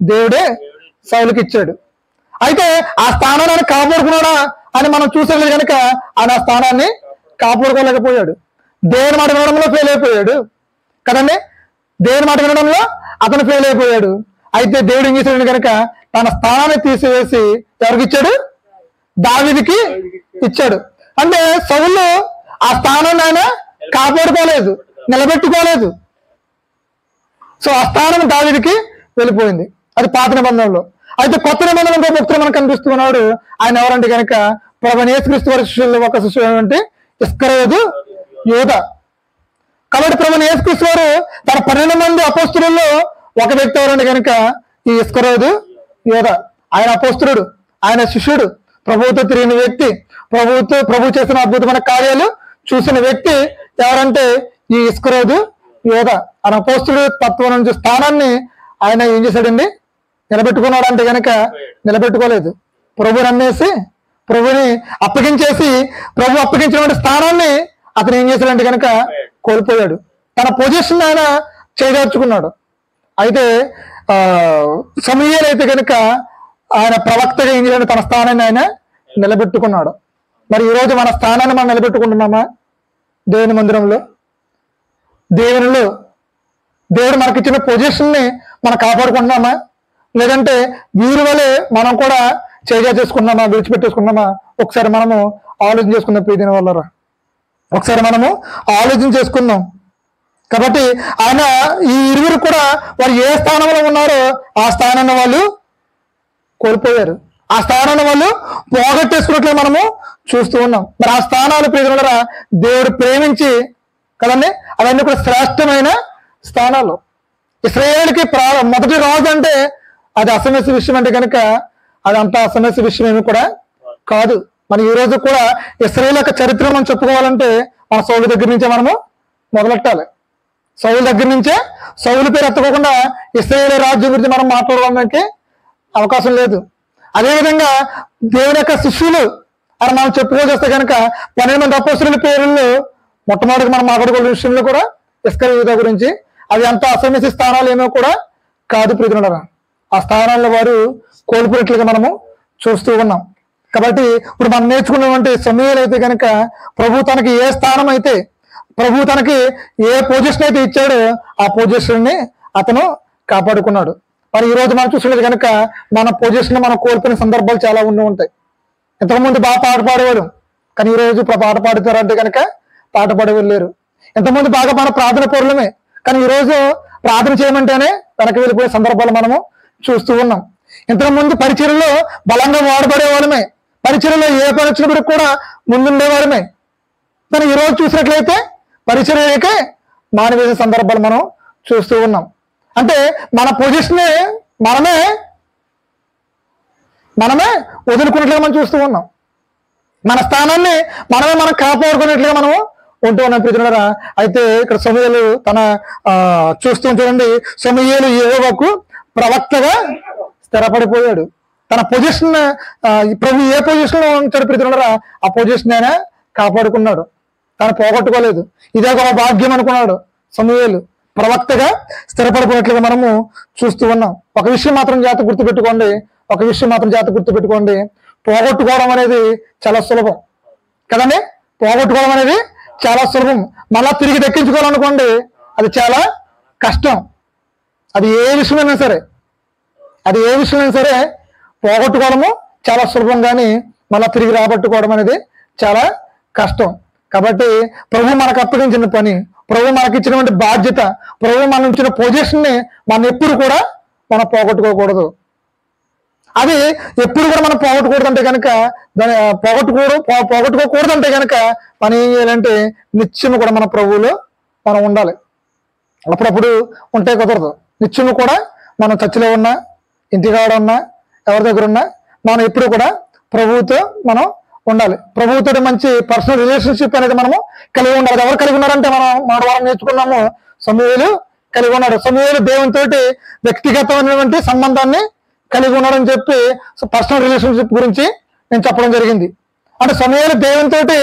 Speaker 1: దేవుడే సౌలుకి ఇచ్చాడు. అయితే ఆ స్థానాన్ని ఆయన కాపాడుకున్నాడా అని మనం చూసేది కనుక ఆయన ఆ స్థానాన్ని కాపాడుకోలేకపోయాడు. దేవుని మాట వినడంలో ఫెయిల్ అయిపోయాడు కదండి. దేవుని మాట వినడంలో అతను ఫెయిల్ అయిపోయాడు. అయితే దేవుడు ఏం చేశాడు కనుక తన స్థానాన్ని తీసివేసి ఎవరికి ఇచ్చాడు? దావీదుకి ఇచ్చాడు. అంటే సౌలు ఆ స్థానాన్ని ఆయన కాపాడుకోలేదు, నిలబెట్టుకోలేదు. సో ఆ స్థానం దావీదుకి వెళ్ళిపోయింది. అది పాత నిబంధనలో. అయితే కొత్త నిబంధనలో భక్తులు మనకు కనిపిస్తున్నాడు. ఆయన ఎవరంటే కనుక ప్రభువైన యేసుక్రీస్తు వారి శిష్యుల్లో ఒక శిష్యుడు అంటే ఇస్కరియోతు యోధ. కాబట్టి ప్రభువైన యేసుక్రీస్తు వారు తన 12 మంది అపోస్తలుల్లో ఒక వ్యక్తి ఎవరంటే కనుక ఈ ఇస్కరియోతు యోధ. ఆయన అపోస్తలుడు, ఆయన శిష్యుడు, ప్రభువుతో తిరిగిన వ్యక్తి, ప్రభు చేసిన అద్భుతమైన కార్యాలు చూసిన వ్యక్తి ఎవరంటే ఈ ఇస్కరియోతు యోధ. ఆయన అపోస్తలుడు తత్వం నుంచి స్థానాన్ని ఆయన ఏం చేశాడండి? నిలబెట్టుకున్నాడు అంటే కనుక నిలబెట్టుకోలేదు. ప్రభుని అమ్మేసి ప్రభుని అప్పగించేసి ప్రభు అప్పగించినటువంటి స్థానాన్ని అతను ఏం చేశాడంటే కనుక కోల్పోయాడు. తన పొజిషన్ ఆయన చేజార్చుకున్నాడు. అయితే సమూయేలు అయితే కనుక ఆయన ప్రవక్తగా ఏం చేశాడు? తన స్థానాన్ని ఆయన నిలబెట్టుకున్నాడు. మరి ఈరోజు మన స్థానాన్ని మనం నిలబెట్టుకుంటున్నామా? దేవుని మందిరంలో, దేవుడు మనకిచ్చిన పొజిషన్ని మనం కాపాడుకుంటున్నామా? లేదంటే వీరి వలె మనం కూడా చేసుకున్నామా, విడిచిపెట్టేసుకున్నామా? ఒకసారి మనము ఆలోచన చేసుకుందాం. ప్రియమైన వాళ్ళరా, ఒకసారి మనము ఆలోచన చేసుకుందాం. కాబట్టి ఆయన ఈ ఇరువురు కూడా వారు ఏ స్థానంలో ఉన్నారో ఆ స్థానాన్ని వాళ్ళు కోల్పోయారు. ఆ స్థానాన్ని వాళ్ళు పోగొట్టేసుకున్నట్లు మనము చూస్తూ ఉన్నాం. మరి ఆ స్థానాలు ప్రియమైన దేవుడు ప్రేమించి కదండి, అవన్నీ కూడా శ్రేష్టమైన స్థానాలు. ఇశ్రాయేలుకి మొదటి రాజు అంటే అది అసమస్య విషయం అంటే కనుక అది అంత అసమస్య విషయం ఏమి కూడా కాదు. మరి ఈ రోజు కూడా ఇశ్రాయేలు యొక్క చరిత్ర మనం చెప్పుకోవాలంటే మన సౌలు దగ్గర నుంచే మనము మొదలెట్టాలి. సౌలు దగ్గర నుంచే, సౌలు పేరు ఎత్తకోకుండా ఇశ్రాయేలు రాజ్యం గురించి మనం మాట్లాడడానికి అవకాశం లేదు. అదేవిధంగా దేవుని యొక్క శిష్యులు అని మనం చెప్పుకోవస్తే కనుక 12 మంది అపోస్తలుల పేర్లు మొట్టమొదటి మనం మాట్లాడుకోవాల్సిన విషయంలో కూడా ఇస్కరియోతు గురించి అవి అంత అసమస్య స్థానాలు ఏమో కూడా కాదు ప్రియమైనవారా. ఆ స్థానాల్లో వారు కోల్పోయినట్లుగా మనము చూస్తూ ఉన్నాం. కాబట్టి ఇప్పుడు మనం నేర్చుకున్నటువంటి సమూయేలు అయితే కనుక ప్రభు తనకి ఏ స్థానం అయితే, ప్రభు తనకి ఏ పొజిషన్ అయితే ఇచ్చాడో ఆ పొజిషన్ని అతను కాపాడుకున్నాడు. మరి ఈ రోజు మనం చూసినది కనుక మన పొజిషన్ మనం కోల్పోయిన సందర్భాలు చాలా ఉంటాయి. ఇంతకుముందు బాగా పాట పాడేవాడు, కానీ ఈరోజు పాట పాడుతారంటే కనుక పాట పాడేవాళ్ళు లేరు. ఇంతకుముందు బాగా మన ప్రార్థన పౌరులమే, కానీ ఈరోజు ప్రార్థన చేయమంటేనే వెనక్కి వెళ్ళిపోయే సందర్భాలు మనము చూస్తూ ఉన్నాం. ఇంతకుముందు పరిచర్యలో బలంగా వాడబడే వాళ్ళమే, పరిచర్యలో ఏ పని వచ్చినప్పటికి కూడా ముందుండేవారమే. కానీ ఈరోజు చూసినట్లయితే పరిచర్యకే మానివేసే సందర్భాలు మనం చూస్తూ ఉన్నాం. అంటే మన పొజిషన్ని మనమే వదులుకున్నట్లుగా మనం చూస్తూ ఉన్నాం. మన స్థానాన్ని మనం కాపాడుకున్నట్లుగా మనము ఉంటూ ఉన్నాం ప్రియమైనవారా. అయితే ఇక్కడ సమూయేలు తన చూస్తూ చూడండి, సమూయేలు యెహోవాకు ప్రవక్తగా స్థిరపడిపోయాడు. తన పొజిషన్ ప్రభు ఏ పొజిషన్ లో ఉంచాడు ప్రియమైనవారా, ఆ పొజిషన్ ఆయన కాపాడుకున్నాడు, తను పోగొట్టుకోలేదు. ఇదే ఒక భాగ్యం అనుకున్నాడు సమూయేలు. ప్రవక్తగా స్థిరపడిపోయినట్లుగా మనము చూస్తూ ఉన్నాం. ఒక విషయం మాత్రం జాగ్రత్త గుర్తుపెట్టుకోండి, పోగొట్టుకోవడం అనేది చాలా సులభం కదండి. పోగొట్టుకోవడం అనేది చాలా సులభం, మళ్ళా తిరిగి దక్కించుకోవాలనుకోండి అది చాలా కష్టం. అది ఏ విషయమైనా సరే పోగొట్టుకోవడము చాలా సులభం, కానీ మళ్ళా తిరిగి రాబట్టుకోవడం అనేది చాలా కష్టం. కాబట్టి ప్రభు మనకు అప్పగించిన పని, ప్రభు మనకి ఇచ్చినటువంటి బాధ్యత, ప్రభు మనం ఇచ్చిన పొజిషన్ని మనం ఎప్పుడు కూడా మనం పోగొట్టుకోకూడదు. అది ఎప్పుడు కూడా మనం పోగొట్టుకూడదు అంటే కనుక పోగొట్టుకోకూడదు అంటే కనుక మనం ఏం చేయాలంటే నిత్యం కూడా మన ప్రభువులో మనం ఉండాలి. అప్పుడప్పుడు ఉంటే కుదరదు. నిత్యం కూడా మనం చర్చిలో ఉన్నా, ఇంటికాడ ఉన్నా, ఎవరి దగ్గర ఉన్నా మనం ఎప్పుడు కూడా ప్రభువుతో మనం ఉండాలి. ప్రభువుతో మంచి పర్సనల్ రిలేషన్షిప్ అనేది మనము కలిగి ఉండాలి. ఎవరు కలిగి ఉన్నారంటే మనం వారం నేర్చుకున్నాము, సమూయేలు కలిగి ఉన్నాడు. సమూయేలు దేవునితోటి వ్యక్తిగతమైనటువంటి సంబంధాన్ని కలిగి ఉన్నాడని చెప్పి పర్సనల్ రిలేషన్షిప్ గురించి నేను చెప్పడం జరిగింది. అంటే సమూయేలు దేవునితోటి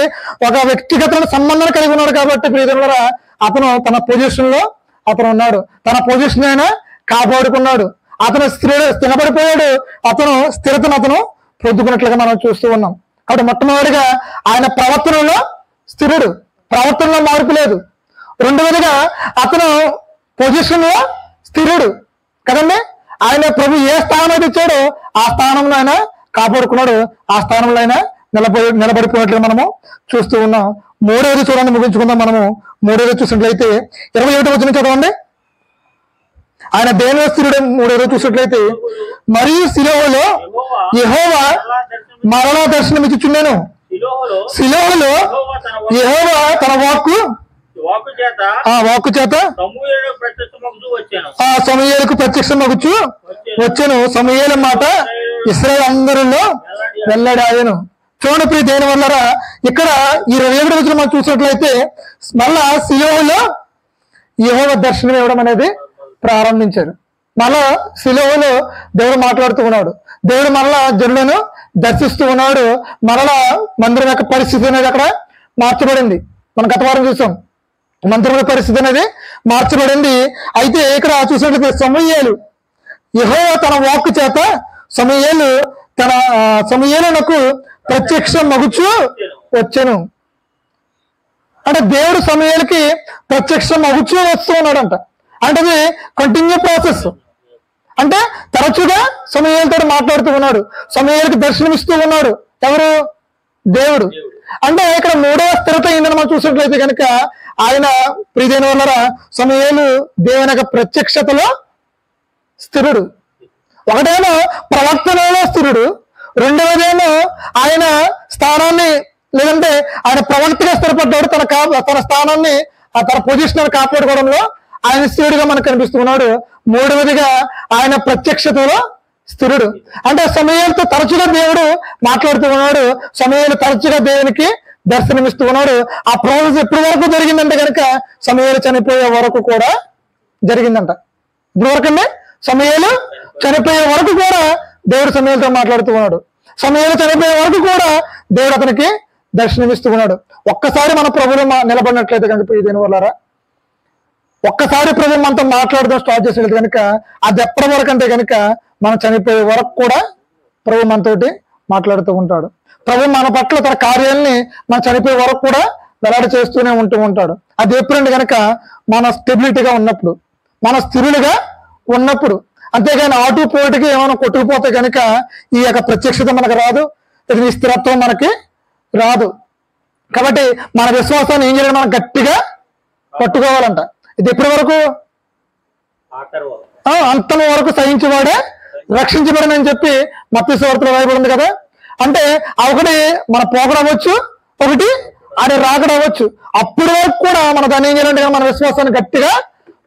Speaker 1: ఒక వ్యక్తిగతమైన సంబంధాన్ని కలిగి ఉన్నాడు. కాబట్టి ప్రియమైనవారా, అతను తన పొజిషన్ లో అతను ఉన్నాడు, తన పొజిషన్ అయినా కాపాడుకున్నాడు. అతను స్థిరపడిపోయాడు, అతను స్థిరతను అతను పొందుకున్నట్లుగా మనం చూస్తూ ఉన్నాం. కాబట్టి మొట్టమొదటిగా ఆయన ప్రవర్తనలో స్థిరుడు, ప్రవర్తనలో మార్పు లేదు. రెండవదిగా అతను పొజిషన్ లో స్థిరుడు కదండి. ఆయన ప్రభు ఏ స్థానం ఇచ్చాడో ఆ స్థానంలో ఆయన కాపాడుకున్నాడు, ఆ స్థానంలో ఆయన నిలబడిపోయినట్లుగా మనము చూస్తూ ఉన్నాం. మూడవది చూడండి, ముగించుకుందాం. మనము మూడవది చూసినట్లయితే 21వ వచనం చదవండి. ఆయన దేనిలో స్థిరుడు? 3వ చూసినట్లయితే, మరియు శిలోహులో యెహోవా మరలా దర్శనమిచ్చుచున్నాను. శిలోహులో యెహోవా తన వాక్కు చేత సమూయేలుకు ప్రత్యక్షమగుచు వచ్చెను. సమూయేలు మాట ఇశ్రాయేలు అందరిలో వెల్లడాయను. చూడండి ప్రియ దేని వల్లరా, ఇక్కడ ఈ 27వ వచనం మనం చూసినట్లయితే మళ్ళా శిలోహులో యెహోవా దర్శనం ఇవ్వడం అనేది ప్రారంభించారు. మళ్ళా శిలోహులో దేవుడు మాట్లాడుతూ ఉన్నాడు, దేవుడు మళ్ళా జనులను దర్శిస్తూ ఉన్నాడు. మరలా మందిరం యొక్క పరిస్థితి అనేది అక్కడ మార్చబడింది. మనం గత వారం చూసాం, మందిరం పరిస్థితి అనేది మార్చబడింది. అయితే ఇక్కడ చూసినట్లయితే సమూయేలు యెహోవా తన వాక్కు చేత సమూయేలునకు ప్రత్యక్షం మగుచు వచ్చెను. అంటే దేవుడు సమూయేలుకి ప్రత్యక్షం మగుచు వస్తూ ఉన్నాడంట. అంటే అది కంటిన్యూ ప్రాసెస్. అంటే తరచుగా సమూయేలుతో మాట్లాడుతూ ఉన్నాడు, సమూయేలుకి దర్శనమిస్తూ ఉన్నాడు. ఎవరు? దేవుడు. అంటే ఇక్కడ మూడవ స్థిరత ఏంటని మనం చూసినట్లయితే కనుక ఆయన ప్రియమైన వాళ్ళరా సమూయేలు దేవుని యొక్క ప్రత్యక్షతలో స్థిరుడు. ఒకటేమో ప్రవర్తనలో స్థిరుడు, రెండవదేమో ఆయన స్థానాన్ని లేదంటే ఆయన ప్రవక్తగా స్థిరపడ్డాడు. తన స్థానాన్ని తన పొజిషన్ కాపాడుకోవడంలో ఆయన స్థిరుడుగా మనకు కనిపిస్తున్నాడు. మూడవదిగా ఆయన ప్రత్యక్షతలో స్థిరుడు. అంటే సమూయేలుతో తరచుగా దేవుడు మాట్లాడుతూ ఉన్నాడు, సమూయేలు తరచుగా దేవునికి దర్శనమిస్తూ ఉన్నాడు. ఆ ప్రాసెస్ ఎప్పటి వరకు జరిగిందంటే కనుక సమూయేలు చనిపోయే వరకు కూడా జరిగిందంట. ఇప్పుడు వరకండి సమూయేలు చనిపోయే వరకు కూడా దేవుడు సమూయేలుతో మాట్లాడుతూ ఉన్నాడు. సమూయేలు చనిపోయే వరకు కూడా దేవుడు అతనికి దర్శనమిస్తూ ఉన్నాడు. ఒక్కసారి మన ప్రభువులో నిలబడినట్లయితే కనుక దీని వల్ల ఒక్కసారి ప్రభు మనతో మాట్లాడడం స్టార్ట్ చేసేది కనుక అది ఎప్పటి వరకు అంటే కనుక మనం చనిపోయే వరకు కూడా ప్రభు మనతోటి మాట్లాడుతూ ఉంటాడు. ప్రభు మన పట్ల తన కార్యాలని మన చనిపోయే వరకు కూడా వెలాడి చేస్తూనే ఉంటూ ఉంటాడు. అది ఎప్పుడంటే కనుక మన స్టెబిలిటీగా ఉన్నప్పుడు, మన స్థిరులుగా ఉన్నప్పుడు. అంతేగాని ఆటు పోటీకి ఏమైనా కొట్టుకుపోతే కనుక ఈ యొక్క ప్రత్యక్షత మనకు రాదు, ఇది స్థిరత్వం మనకి రాదు. కాబట్టి మన విశ్వాసాన్ని ఏం చేయాలి? మనం గట్టిగా పట్టుకోవాలంట. ఇది ఎప్పటి వరకు? అంతం వరకు సహించేవాడే రక్షించబడని చెప్పి మత్తయి సువార్తలో రాయబడింది కదా. అంటే ఒకటి మన పోకడవచ్చు, ఒకటి ఆయన రాకడవచ్చు. అప్పటి వరకు కూడా మన దాన్ని ఏం చేయాలంటే మన విశ్వాసాన్ని గట్టిగా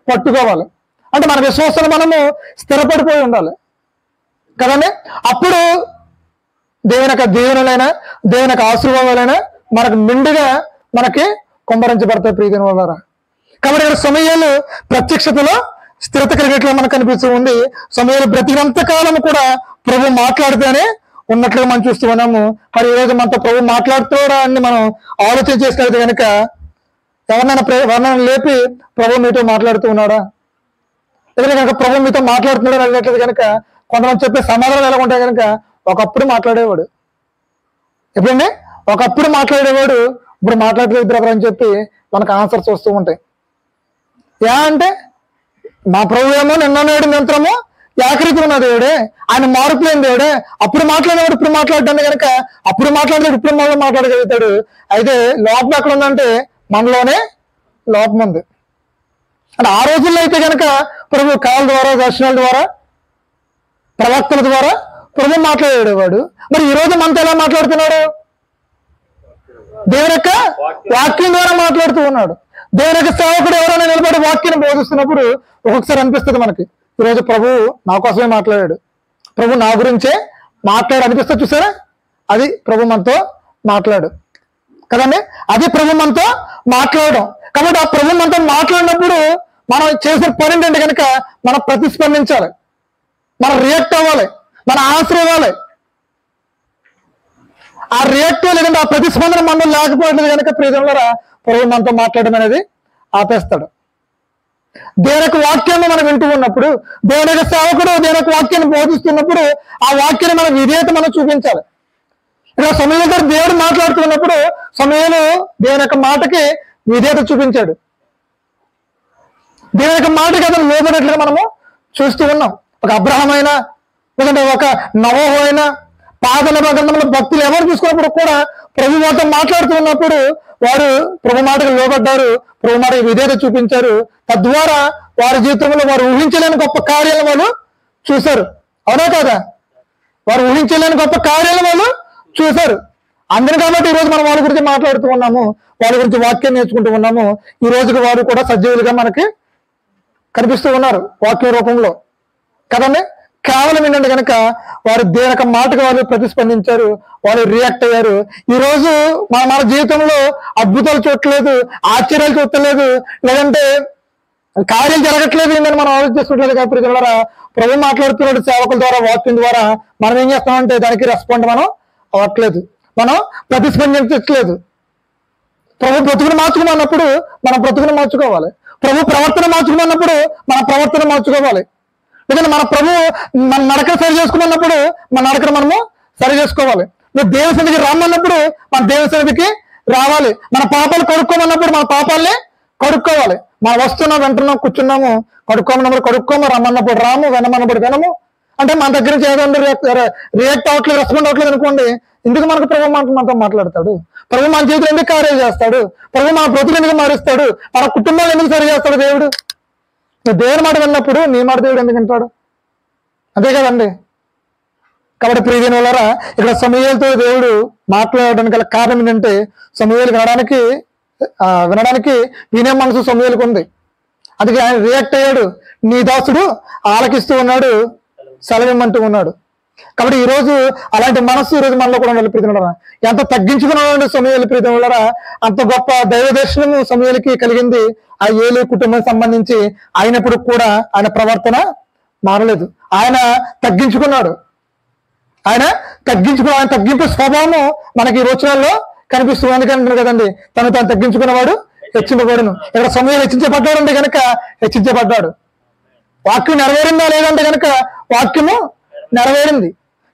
Speaker 1: పట్టుకోవాలి. అంటే మన విశ్వాసాన్ని మనము స్థిరపడిపోయి ఉండాలి కదండి. అప్పుడు దేవుని యొక్క దీవెనలైనా దేవుని యొక్క ఆశీర్వాదాలైనా మనకు మెండుగా మనకి కుమ్మరించబడతాయి ప్రియమైన వాళ్ళారా. కాబట్టి ఇక్కడ సమూయేలు ప్రత్యక్షతలో స్థిరత కలిగేట్లా మనకు కనిపిస్తూ ఉంది. సమూయేలు బ్రతికినంత కాలం కూడా ప్రభు మాట్లాడితేనే ఉన్నట్లుగా మనం చూస్తూ ఉన్నాము. మరి ఈరోజు మనతో ప్రభు మాట్లాడుతాడా అని మనం ఆలోచన చేసినట్లయితే కనుక ఎవరినైనా లేపి ప్రభు మీతో మాట్లాడుతూ ఉన్నాడా? ఎందుకంటే కనుక ప్రభు మీతో మాట్లాడుతున్నాడు అన్నట్లయితే కనుక కొంతమంది చెప్పే సమాధానం ఎలా ఉంటాయి కనుక ఒకప్పుడు మాట్లాడేవాడు, ఎప్పుడండి ఒకప్పుడు మాట్లాడేవాడు, ఇప్పుడు మాట్లాడలేదు బ్రదర్ అని చెప్పి మనకు ఆన్సర్స్ వస్తూ ఉంటాయి. అంటే మా ప్రభు ఏమో నిన్న నేడు నిరంతరము ఏకరీతి ఉన్న దేవుడే, ఆయన మార్పు లేని దేవుడే. అప్పుడు మాట్లాడేవాడు ఇప్పుడు మాట్లాడటాన్ని కనుక అప్పుడు మాట్లాడేది ఇప్పుడు మనలో మాట్లాడగలుగుతాడు. అయితే లోపం ఎక్కడ ఉందంటే మనలోనే లోపం ఉంది. అంటే ఆ రోజుల్లో అయితే కనుక ప్రభు కాళ్ళ ద్వారా, దర్శనాల ద్వారా, ప్రవక్తల ద్వారా ప్రభు మాట్లాడేవాడు. మరి ఈ రోజు మనతో ఎలా మాట్లాడుతున్నాడు? దేవుని యొక్క వాక్యం ద్వారా మాట్లాడుతూ ఉన్నాడు. దేవుని యొక్క సేవకుడు ఎవరైనా నిలబడి వాక్యాన్ని బోధిస్తున్నప్పుడు ఒక్కొక్కసారి అనిపిస్తుంది మనకి, ఈరోజు ప్రభు నా కోసమే మాట్లాడాడు, ప్రభు నా గురించే అనిపిస్తుంది. చూసారా, అది ప్రభు మనతో మాట్లాడు కదండి, అది ప్రభు మనతో మాట్లాడడం. కాబట్టి ఆ ప్రభు మనతో మాట్లాడినప్పుడు మనం చేసిన పని ఏంటంటే కనుక మనం ప్రతిస్పందించాలి, మనం రియాక్ట్ అవ్వాలి, మన ఆన్సర్ ఇవ్వాలి. ఆ రియాక్ట్ లేదంటే ఆ ప్రతిస్పందన మనం లేకపోవట్లేదు కనుక ప్రియజనులారా ప్రభు మనతో మాట్లాడడం అనేది ఆపేస్తాడు. దేవుని యొక్క వాక్యాన్ని మనం వింటూ ఉన్నప్పుడు, దేవుని యొక్క సేవకుడు దేవుని యొక్క వాక్యాన్ని బోధిస్తున్నప్పుడు ఆ వాక్యాన్ని మన విధేయత మనం చూపించాలి. ఇలా సమూయేలు గారు దేవుడు మాట్లాడుతున్నప్పుడు సమూయేలు దేవుని యొక్క మాటకి విధేయత చూపించాడు. దేవుని యొక్క మాటకి అతను లోబడినట్లుగా మనము చూస్తూ ఉన్నాం. ఒక అబ్రహాం అయినా లేదంటే ఒక నవోహు అయినా పాత గ్రంథంలో భక్తులు ఎవరు చూసుకున్నప్పుడు కూడా ప్రభు మాతో మాట్లాడుతూ ఉన్నప్పుడు వారు ప్రభు మాటకు లోబడ్డారు, ప్రభు మాటకి విధేయత చూపించారు. తద్వారా వారి జీవితంలో వారు ఊహించలేని గొప్ప కార్యాలను వాళ్ళు చూశారు. అవునా కాదా? వారు ఊహించలేని గొప్ప కార్యాలను వాళ్ళు చూశారు. అందుని కాబట్టి ఈరోజు మనం వాళ్ళ గురించి మాట్లాడుతూ ఉన్నాము, వాళ్ళ గురించి వాక్యం నేర్చుకుంటూ ఉన్నాము. ఈ రోజుకి వారు కూడా సజీవులుగా మనకి కనిపిస్తూ ఉన్నారు వాక్య రూపంలో కదండి. కేవలం ఏంటంటే కనుక వారు దేవుని యొక్క మాటకు వారు ప్రతిస్పందించారు, వాళ్ళు రియాక్ట్ అయ్యారు. ఈ రోజు మన జీవితంలో అద్భుతాలు చూడట్లేదు, ఆశ్చర్యాలు చూడలేదు, లేదంటే కార్యాలు జరగట్లేదు ఏంటని మనం ఆలోచిస్తున్నట్లేదు. కాబట్టి ప్రభు మాట్లాడుతున్నాడు సేవకుల ద్వారా, వాక్యం ద్వారా. మనం ఏం చేస్తామంటే దానికి రెస్పాండ్ మనం అవ్వట్లేదు, మనం ప్రతిస్పందించట్లేదు. ప్రభు బ్రతుకుని మార్చుకోమన్నప్పుడు మనం బ్రతుకుని మార్చుకోవాలి, ప్రభు ప్రవర్తన మార్చుకోమన్నప్పుడు మన ప్రవర్తన మార్చుకోవాలి. లేదంటే మన ప్రభు మన నడకను సరి చేసుకున్నప్పుడు మన నడకను మనము సరి చేసుకోవాలి. నువ్వు దేవుని సన్నిధికి రమ్మన్నప్పుడు మన దేవుని సన్నిధికి రావాలి. మన పాపాలు కడుక్కోమన్నప్పుడు మన పాపాలని కడుక్కోవాలి. మనం వస్తున్నాం, వింటున్నాం, కూర్చున్నాము, కడుక్కోమన్నప్పుడు కడుక్కోము, రమ్మన్నప్పుడు రాము, వినమన్నప్పుడు వినము. అంటే మన దగ్గర నుంచి ఏదంటే రియాక్ట్ అవ్వట్లేదు, రెస్పాండ్ అవ్వట్లేదు అనుకోండి, ఎందుకు మనకు ప్రభు మనతో మాట్లాడతాడు? ప్రభు మన జీవితం ఎందుకు కార్యం చేస్తాడు? ప్రభు మన బ్రతులు ఎందుకు మారుస్తాడు? మన కుటుంబాలు ఎందుకు సరి చేస్తాడు దేవుడు? నువ్వు దేవుని మాట విన్నప్పుడు నీ మాట దేవుడు ఎందుకు వింటాడు? అంతే కదండి. కాబట్టి ప్రియమైన వాళ్ళారా, ఇక్కడ సమూయేలుతో దేవుడు మాట్లాడడానికి గల కారణం ఏంటంటే, సమూయేలు వినడానికి వినే మనసు సమూయేలుకు ఉంది. అందుకే ఆయన రియాక్ట్ అయ్యాడు. నీ దాసుడు ఆలకిస్తూ ఉన్నాడు, సెలవిమ్మంటూ ఉన్నాడు. కాబట్టి ఈ రోజు అలాంటి మనస్సు ఈ రోజు మనలో కూడా ఉండాలి. ప్రీతినులారా, ఎంత తగ్గించుకున్నాడు సమూయేలు, ప్రీతినులారా, అంత గొప్ప దైవ దర్శనము సమూయేలుకి కలిగింది. ఆ ఏలీ కుటుంబానికి సంబంధించి అయినప్పుడు కూడా ఆయన ప్రవర్తన మారలేదు. ఆయన తగ్గించుకున్నాడు. ఆయన తగ్గింపు స్వభావము మనకి ఈ రోజులలో కనిపిస్తుంది. అందుకంటున్నారు కదండి, తను తగ్గించుకున్నవాడు హెచ్చింపబడును. ఇక్కడ సమూయేలు హెచ్చించబడ్డాడు అంటే కనుక హెచ్చించబడ్డాడు. వాక్యం నెరవేరిందా లేదంటే కనుక వాక్యము నెరవేరింది.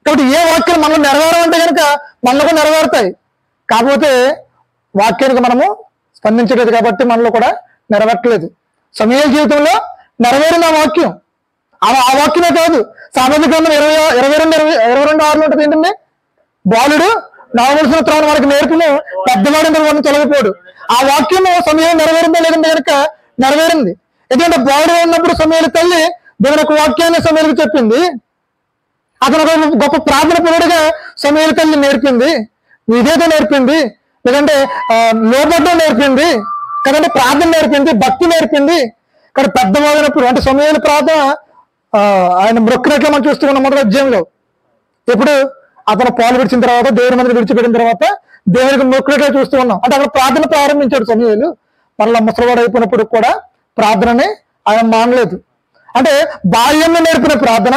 Speaker 1: కాబట్టి ఏ వాక్యం మనలో నెరవేరాలంటే కనుక మనలో నెరవేరుతాయి. కాకపోతే వాక్యానికి మనము స్పందించలేదు కాబట్టి మనలో కూడా నెరవేరట్లేదు. సమూయేలు జీవితంలో నెరవేరిన వాక్యం, ఆ వాక్యమే కాదు, సామెతల గ్రంథం 22:6 ఉంటుంది ఏంటండి, బాలుడు నావలసిన త్రాను వారికి నేర్పును, పెద్దవాడిని వాడిని తొలగిపోడు. ఆ వాక్యము సమూయేలు నెరవేరిందా లేదంటే కనుక నెరవేరింది. ఎందుకంటే బాలుడు ఉన్నప్పుడు సమూయేలు తల్లి దేవుని యొక్క వాక్యాన్ని సమూయేలుకు చెప్పింది. అతను ఒక గొప్ప ప్రార్థన పరుడుగా సమూయేలు తల్లి నేర్పింది, విధేయత నేర్పింది, లేదంటే లోబడ్డం నేర్పింది కదంటే, ప్రార్థన నేర్పింది, భక్తి నేర్పింది. కానీ పెద్దవాడినప్పుడు అంటే సమూయేలు ప్రార్థన ఆయన మొక్కినట్లు మనం చూస్తున్నాం మొదటి అధ్యాయంలో. ఎప్పుడు అతను పాలు విడిచిన తర్వాత, దేవుని మందిని విడిచిపెట్టిన తర్వాత దేవునికి మొక్కినట్లే చూస్తూ ఉన్నాం. అంటే అక్కడ ప్రార్థన ప్రారంభించాడు సమూయేలు. మళ్ళా ముసలివాడు అయిపోయినప్పుడు కూడా ప్రార్థనని ఆయన మానలేదు. అంటే బాల్యంలో నేర్పిన ప్రార్థన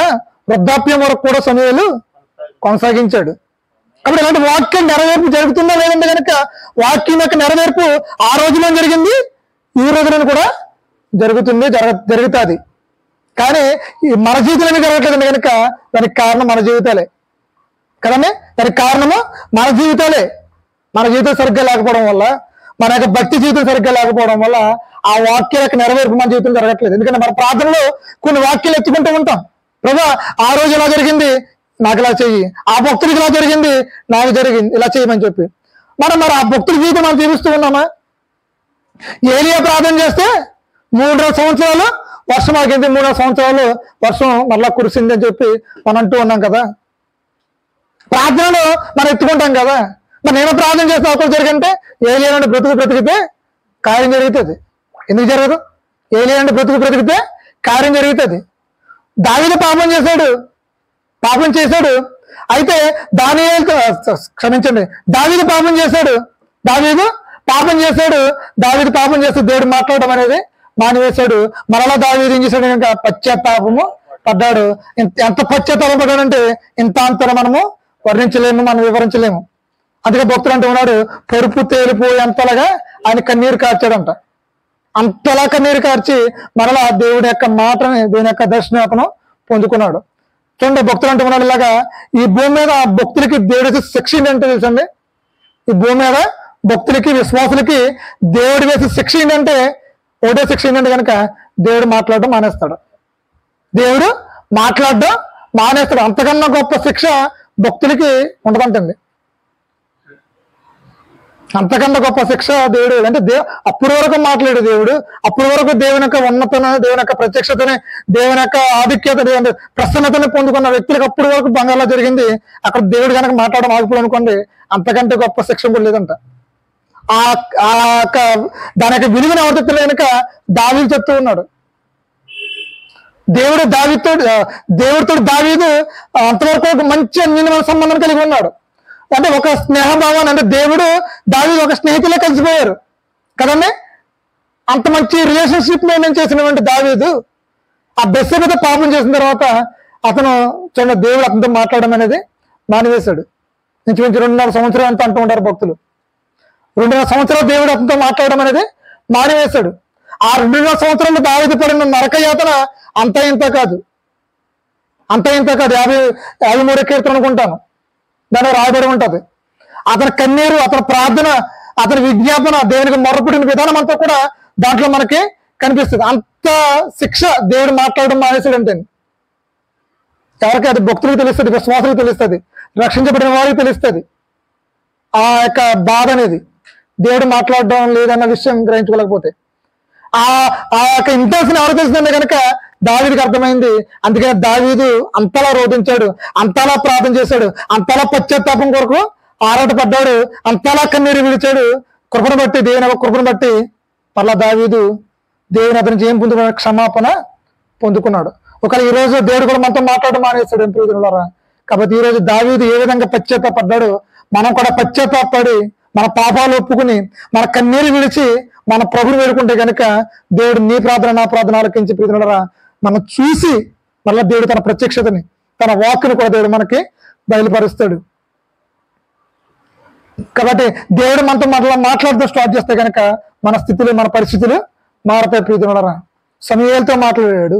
Speaker 1: వృద్ధాప్యం వరకు కూడా సమూయేలు కొనసాగించాడు. కాబట్టి ఇలాంటి వాక్యం నెరవేర్పు జరుగుతుందా లేదంటే కనుక వాక్యం యొక్క నెరవేర్పు ఆ రోజులో జరిగింది, ఈ రోజులను కూడా జరుగుతుంది. కానీ ఈ మన జీవితంలో జరగట్లేదండి కనుక దానికి కారణం మన జీవితాలే కదండి. దానికి కారణము మన జీవితాలే. మన జీవితం సరిగ్గా లేకపోవడం వల్ల, మన యొక్క భక్తి జీవితం సరిగ్గా లేకపోవడం వల్ల ఆ వాక్య యొక్క నెరవేర్పు మన జీవితం జరగట్లేదు. ఎందుకంటే మన ప్రార్థనలో కొన్ని వాక్యాలు ఎత్తుకుంటూ ఉంటాం. ప్రభా ఆ రోజు ఇలా జరిగింది, నాకు ఇలా చెయ్యి, ఆ భక్తుడికి ఇలా జరిగింది, నాకు జరిగింది, ఇలా చేయమని చెప్పి మరి ఆ భక్తుడి జీవితం మనం జీవిస్తూ ఉన్నామా? ఏలియా ప్రార్థన చేస్తే 3 సంవత్సరాలు వర్షం ఆగింది, 3 సంవత్సరాలు వర్షం మళ్ళా కురిసింది అని చెప్పి మనం అంటూ ఉన్నాం కదా. ప్రార్థనలో మనం ఎత్తుకుంటాం కదా. మరి నేను ప్రార్థన చేస్తే ఒకరు జరిగింటే ఏలియా అంటే బ్రతికితే కార్యం జరుగుతుంది. ఎందుకు జరగదు? ఏలియా అంటే బ్రతికితే కార్యం జరుగుతుంది. దావీదు పాపం చేశాడు. అయితే దావీదు పాపం చేశాడు. దావీదు పాపం చేస్తే దేవుడు మాట్లాడడం అనేది మానివేశాడు. మరలా దావీదు ఏం చేశాడు కనుక పశ్చాత్తాపము పడ్డాడు. ఎంత పశ్చాత్తాపం పడ్డాడంటే ఇంత అంతలో మనము వర్ణించలేము, మనం వివరించలేము. అందుకే భక్తుడు అంటూ ఉన్నాడు, పరుపు తేలిపోయేంతలాగా ఆయన కన్నీరు కార్చాడంట. అంతలా కన్నీరు కార్చి మరలా దేవుడి యొక్క మాటని, దేవుని యొక్క దర్శనం అతను పొందుకున్నాడు. చూడండి, భక్తులు అంటూ ఉన్నాడు ఇలాగా, ఈ భూమి మీద భక్తులకి దేవుడి శిక్ష ఏంటంటే తెలుసండి, ఈ భూమి మీద భక్తులకి, విశ్వాసులకి దేవుడు వేసే శిక్ష ఏంటంటే, ఒకటే శిక్ష ఏంటంటే కనుక దేవుడు మాట్లాడడం మానేస్తాడు. అంతకన్నా గొప్ప శిక్ష భక్తులకి ఉండదంటండి. అంతకన్నా గొప్ప శిక్ష దేవుడు అంటే అప్పటి వరకు మాట్లాడే దేవుడు, అప్పటి వరకు దేవుని యొక్క ఉన్నతను, దేవుని యొక్క ప్రత్యక్షతని, దేవుని యొక్క ఆధిక్యత, దేవుని ప్రసన్నతని పొందుకున్న వ్యక్తులకు అప్పటి వరకు బంగాళా జరిగింది. అక్కడ దేవుడు కనుక మాట్లాడడం ఆగిపోయి అనుకోండి, అంతకంటే గొప్ప శిక్ష కూడా లేదంట. దాని యొక్క విలువని ఎవరితో కనుక దావీదు చెప్తూ ఉన్నాడు. దేవుడితో దావీదు అంతవరకు ఒక మంచి అన్యోన్య సంబంధం కలిగి ఉన్నాడు. అంటే ఒక స్నేహభావాన్ని, అంటే దేవుడు దావీదు ఒక స్నేహితులే కలిసిపోయారు కదండి. అంత మంచి రిలేషన్షిప్ మెయింటైన్ చేసినటువంటి దావీదు ఆ బెత్షెబతో పాపం చేసిన తర్వాత అతను చూడండి, దేవుడు అతనితో మాట్లాడడం అనేది మానివేశాడు. ఇంచుమించు 2.5 సంవత్సరాలు అంతా అంటూ ఉంటారు భక్తులు. 2.5 సంవత్సరాలు దేవుడు అతనితో మాట్లాడడం అనేది మానివేశాడు. ఆ 2.5 సంవత్సరాలు దావీదు పడిన నరకయాతన అంత ఇంత కాదు. 53 కీర్తన అనుకుంటాను. దాని రాయబడి ఉంటది. అతని కన్నీరు, అతని ప్రార్థన, అతని విజ్ఞాపన, దేవునికి మొరపెట్టిన విధానం అంతా కూడా దాంట్లో మనకి కనిపిస్తుంది. అంత శిక్ష దేవుడు మాట్లాడడం మానేసాడంటే ఎవరికి అది భక్తులకు తెలుస్తుంది, విశ్వాసులకు తెలుస్తుంది, రక్షించబడిన వారికి తెలుస్తుంది ఆ యొక్క బాధ అనేది. దేవుడు మాట్లాడడం లేదన్న విషయం గ్రహించుకోలేకపోతే ఆ యొక్క ఇంటెన్షన్ ఎవరు తెలిసిందంటే కనుక దావీదుకి అర్థమైంది. అందుకని దావీదు అంతలా రోధించాడు, అంతలా ప్రార్థన చేశాడు, అంతలా పశ్చాత్తాపం కొరకు ఆరాటపడ్డాడు, అంతలా కన్నీరు విడిచాడు. కృపను బట్టి, దేవుని యొక్క కృపను బట్టి మళ్ళా దావీదు దేవుని అతని ఏం పొందుకున్నాడు? క్షమాపణ పొందుకున్నాడు. ఒకవేళ ఈ రోజు దేవుడు కూడా మనతో మాట్లాడడం మానేస్తాడు ప్రియజనులారా. కాబట్టి ఈ రోజు దావీదు ఏ విధంగా పశ్చాత్తాపడ్డాడు, మనం కూడా పశ్చాత్తాపడి మన పాపాలు ఒప్పుకుని మన కన్నీరు విడిచి మన ప్రభుని వేడుకుంటే కనుక దేవుడు నీ ప్రార్థన నా ప్రార్థన ఆలకించి ప్రియజనులారా మనం చూసి మళ్ళీ దేవుడు తన ప్రత్యక్షతని, తన వాక్కుని కూడా దేవుడు మనకి బయలుపరుస్తాడు. కాబట్టి దేవుడు మనతో మాట్లాడుతూ స్టార్ట్ చేస్తే కనుక మన స్థితులు, మన పరిస్థితులు మారతాయి ప్రియజనులారా. సమూయేలుతో మాట్లాడాడు,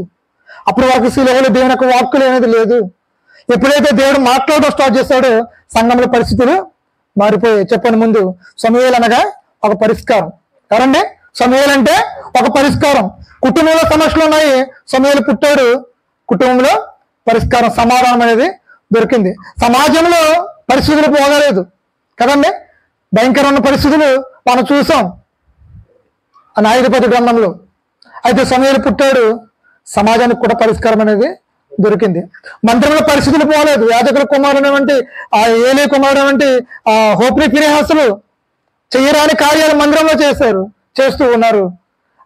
Speaker 1: అప్పుడు వరకు శిలువలో దేవుని యొక్క వాక్కులు అనేది లేదు. ఎప్పుడైతే దేవుడు మాట్లాడడం స్టార్ట్ చేస్తాడో సంఘంలో పరిస్థితులు మారిపోయాయి. చెప్పండి, ముందు సమూయేలు అనగా ఒక పరిష్కారం. ఎవరండి? సమూయేలు అంటే ఒక పరిష్కారం. కుటుంబంలో సమస్యలు ఉన్నాయి, సమూయేలు పుట్టాడు, కుటుంబంలో పరిష్కారం, సమాధానం అనేది దొరికింది. సమాజంలో పరిస్థితులు పోగలేదు కదండి, భయంకరమైన పరిస్థితులు మనం చూసాం ఆ న్యాయాధిపతి గ్రంథంలో. అయితే సమూయేలు పుట్టాడు, సమాజానికి కూడా పరిష్కారం అనేది దొరికింది. మందిరంలో పరిస్థితులు పోలేదు. యాజకుల కుమారుడు వంటి ఆ ఏలీ కుమారుడు వంటి ఆ హోప్ని ఫినెహాసులు చెయ్యరాని కార్యాలు మందిరంలో చేస్తూ ఉన్నారు.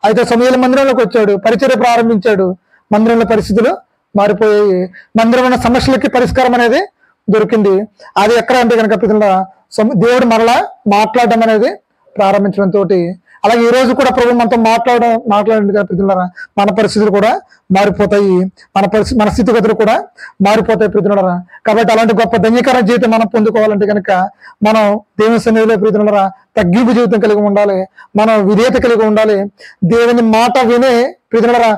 Speaker 1: అయితే సమూయేలు మందిరంలోకి వచ్చాడు, పరిచర్య ప్రారంభించాడు, మందిరంలో పరిస్థితులు మారిపోయాయి. మందిరంలో సమస్యలకి పరిష్కారం అనేది దొరికింది. అది ఎక్కడ అంటే కనుక దేవుడు మరలా మాట్లాడడం అనేది ప్రారంభించడంతో, అలాగే ఈ రోజు కూడా ప్రభు మనతో మాట్లాడండి ప్రియలారా, మన పరిస్థితులు కూడా మారిపోతాయి, మన స్థితిగతులు కూడా మారిపోతాయి ప్రియలారా. కాబట్టి అలాంటి గొప్ప ధన్యకరమైన జీవితం మనం పొందుకోవాలంటే కనుక మనం దేవుని సన్నిధిలో ప్రియలారా తగ్గింపు జీవితం కలిగి ఉండాలి, మనం విధేయత కలిగి ఉండాలి. దేవుని మాట వినే ప్రియలారా,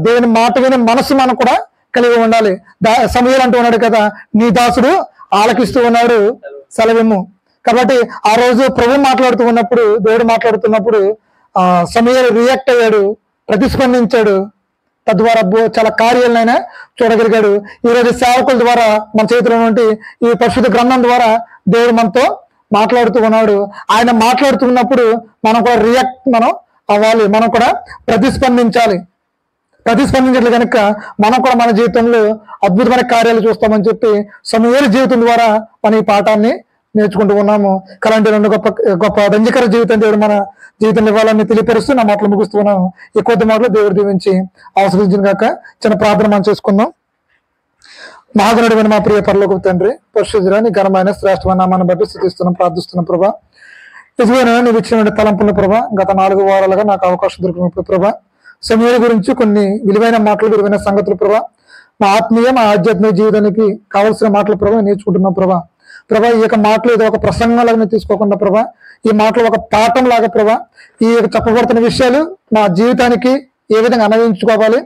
Speaker 1: దేవుని మాట వినే మనసు మనం కూడా కలిగి ఉండాలి. సమూయేలు అంటూ ఉన్నాడు కదా, నీ దాసుడు ఆలకిస్తూ ఉన్నాడు, సెలవిమ్ము. కాబట్టి ఆ రోజు ప్రభు మాట్లాడుతూ ఉన్నప్పుడు, దేవుడు మాట్లాడుతున్నప్పుడు సమూయేలు రియాక్ట్ అయ్యాడు, ప్రతిస్పందించాడు, తద్వారా చాలా కార్యాలనైనా చూడగలిగాడు. ఈరోజు సేవకుల ద్వారా మన చేతిలో నుండి ఈ పరిశుద్ధ గ్రంథం ద్వారా దేవుడు మనతో మాట్లాడుతూ ఉన్నాడు. ఆయన మాట్లాడుతున్నప్పుడు మనం కూడా మనం అవ్వాలి, మనం కూడా ప్రతిస్పందించాలి. ప్రతిస్పందించట్లు కనుక మనం కూడా మన జీవితంలో అద్భుతమైన కార్యాలు చూస్తామని చెప్పి సమూయేలు జీవితం ద్వారా మన ఈ పాఠాన్ని నేర్చుకుంటూ ఉన్నాము. కలాంటి రెండు గొప్ప ధన్యకర జీవితం దేవుడు మన జీవితంలో ఇవ్వాలని తెలియపరుస్తూ నా మాటలు ముగిస్తున్నాను. ఈ కొద్ది మాటలు దేవుడు దీవించి ఆశీర్వదించిన కాక చిన్న ప్రార్థన మనం చేసుకుందాం. మహాగణుడైన మా ప్రియ పరలోకపు తండ్రి, పరిశుద్ధుడా నీ ఘనమైన శ్రేష్టమైన నామాన్ని బట్టి స్తుతిస్తున్నాం, ప్రార్థిస్తున్నాం ప్రభా. ఇదిగోనా నీవు ఇచ్చిన తలంపుల ప్రభా, గత 4 వారాలుగా నాకు అవకాశం దొరికినప్పుడు ప్రభా, సమూయేలు గురించి కొన్ని విలువైన మాటలు, విలువైన సంగతులు ప్రభా, మా ఆత్మీయ మా ఆధ్యాత్మిక జీవితానికి కావాల్సిన మాటలు ప్రభా నేర్చుకుంటున్నాం ప్రభా. ప్రభా ఈ యొక్క మాటలు ఏదో ఒక ప్రసంగంలాగా తీసుకోకుండా ప్రభా, ఈ మాటలు ఒక పాఠం లాగా ప్రభా, ఈ చెప్పబడుతున్న విషయాలు మా జీవితానికి ఏ విధంగా అన్వయించుకోవాలి,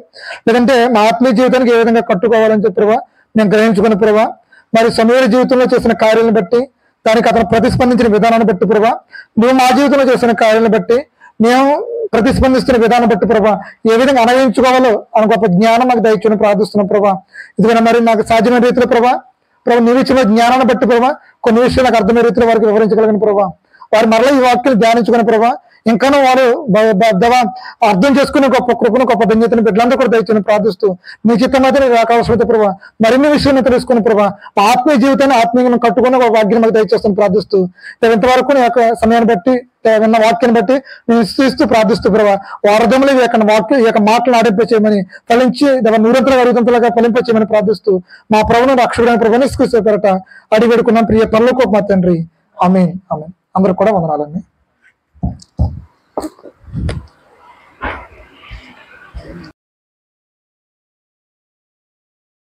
Speaker 1: లేదంటే మా ఆత్మీయ జీవితానికి ఏ విధంగా కట్టుకోవాలని చెప్పి ప్రభా మేము గ్రహించుకున్న ప్రభా, మరి సమూయేలు జీవితంలో చేసిన కార్యాలను బట్టి, దానికి అతను ప్రతిస్పందించిన విధానాన్ని బట్టి ప్రభా, నువ్వు మా జీవితంలో చేసిన కార్యాలను బట్టి, మేము ప్రతిస్పందిస్తున్న విధానం బట్టి ప్రభా ఏ విధంగా అన్వయించుకోవాలో అని గొప్ప జ్ఞానం నాకు దయచుని ప్రార్థిస్తున్నాం ప్రభా. ఇదిగోనా మరి నాకు సాధ్యమైన రీతిలో ప్రభా నీవు ఇచ్చిన జ్ఞానాన్ని బట్టి ప్రభా కొన్ని విషయాలు నాకు అర్థమయ్యే రీతిలో వారికి వివరించగలిగిన ప్రభా, వారు మరలా ఈ వాక్యాలు ధ్యానించుకునే ప్రభా, ఇంకానూ వారు అర్థం చేసుకునే గొప్ప కృపను, గొప్ప ధన్యతను బిడ్డలందరూ కూడా దయచేసి ప్రార్థిస్తూ, నీ చిత్తమైతే నీకు అవసరమైతే ప్రభా మరిన్ని విషయాన్ని తెలుసుకుని ప్రభా ఆత్మీయ జీవితాన్ని ఆత్మీయంగా కట్టుకుని ఒక వాక్యం మాకు దయచేస్తాను ప్రార్థిస్తూ, ఇంతవరకు నీ యొక్క సమయాన్ని బట్టి విన్న వాక్యాన్ని బట్టి నేను ఇస్తూ ప్రార్థిస్తూ ప్రభా వారధములు ఈ యొక్క మాటలు ఆడింపచేయమని ఫలించి 100 అడుగుతంతలుగా ఫలింపచేయమని ప్రార్థిస్తూ మా ప్రభువును రక్షకుడైన ప్రభువుని యేసుక్రీస్తు పేరట అడిగి వేడుకున్నాం ప్రియ పరలోకపు మా తండ్రి. ఆమేన్. ఆమేన్. అందరూ కూడా వందనాలండి.